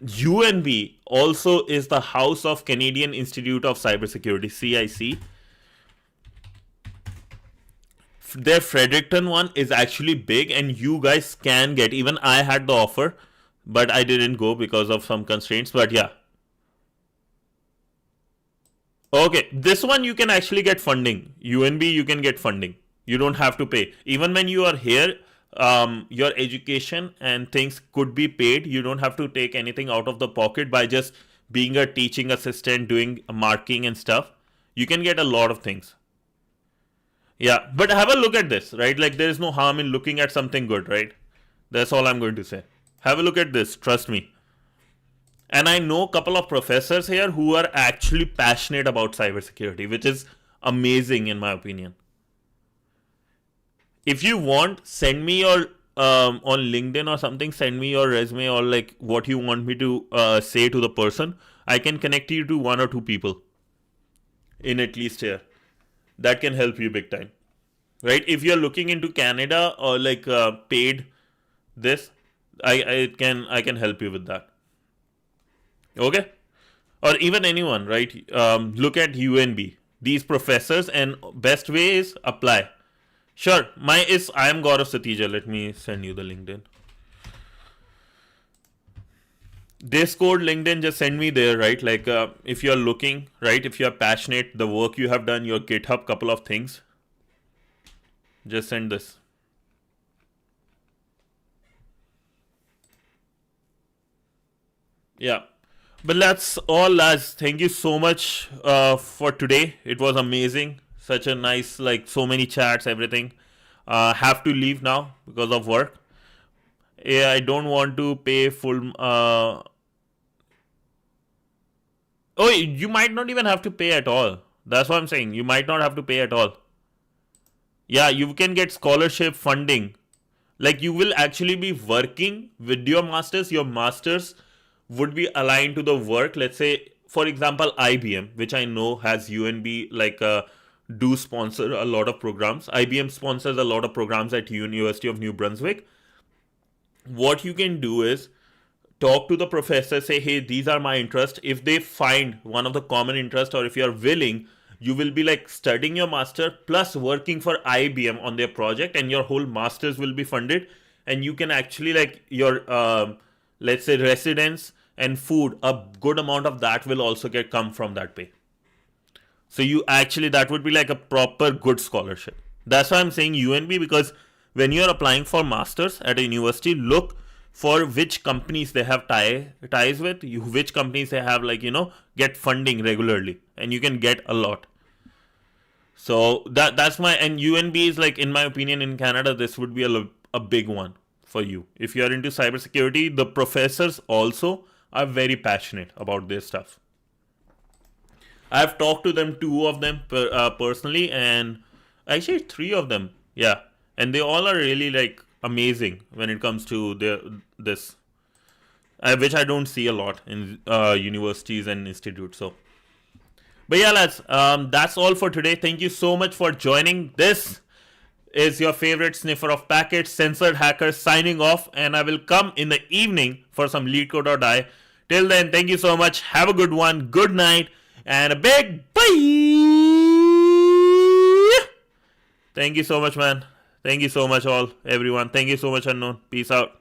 UNB also is the house of Canadian Institute of Cybersecurity, CIC. Their Fredericton one is actually big, and you guys can get. Even I had the offer, but I didn't go because of some constraints. But yeah. Okay, this one you can actually get funding. UNB, you can get funding. You don't have to pay. Even when you are here, your education and things could be paid. You don't have to take anything out of the pocket by just being a teaching assistant, doing marking and stuff. You can get a lot of things. Yeah, but have a look at this, right? Like there is no harm in looking at something good, right? That's all I'm going to say. Have a look at this, trust me. And I know a couple of professors here who are actually passionate about cybersecurity, which is amazing in my opinion. If you want, send me your on LinkedIn or something, send me your resume or like what you want me to say to the person. I can connect you to one or two people in at least here. That can help you big time, right? If you're looking into Canada or like paid this, I can help you with that. Okay, or even anyone, right? Look at UNB, these professors, and best way is apply. Sure, my is I am Gaurav Satija. Let me send you the LinkedIn. Discord, LinkedIn, just send me there, right? Like if you're looking, right? If you're passionate, the work you have done, your GitHub, couple of things, just send this. Yeah, but that's all, lads. Thank you so much for today. It was amazing. Such a nice, like so many chats, everything. Have to leave now because of work. Yeah, I don't want to pay full. Oh, you might not even have to pay at all. That's what I'm saying. You might not have to pay at all. Yeah, you can get scholarship funding. Like you will actually be working with your masters. Your masters would be aligned to the work. Let's say, for example, IBM, which I know has UNB like do sponsor a lot of programs. IBM sponsors a lot of programs at University of New Brunswick. What you can do is talk to the professor, say, hey, these are my interests. If they find one of the common interests, or if you're willing, you will be like studying your master plus working for IBM on their project, and your whole masters will be funded. And you can actually like your let's say residence and food, a good amount of that will also get come from that pay. So you actually, that would be like a proper good scholarship. That's why I'm saying UNB, because when you're applying for masters at a university, look for which companies they have ties with, which companies they have like, get funding regularly, and you can get a lot. So that's my, and UNB is like, in my opinion, in Canada, this would be a big one for you. If you are into cybersecurity, the professors also are very passionate about this stuff. I've talked to them, two of them personally, and actually three of them. Yeah, and they all are really like amazing when it comes to this, which I don't see a lot in universities and institutes. So, but yeah, lads, that's all for today. Thank you so much for joining. This is your favorite sniffer of packets, censored hacker, signing off, and I will come in the evening for some lead code or die Till then, thank you so much. Have a good one. Good night. And a big bye. Thank you so much, man. Thank you so much, all, everyone. Thank you so much, Unknown. Peace out.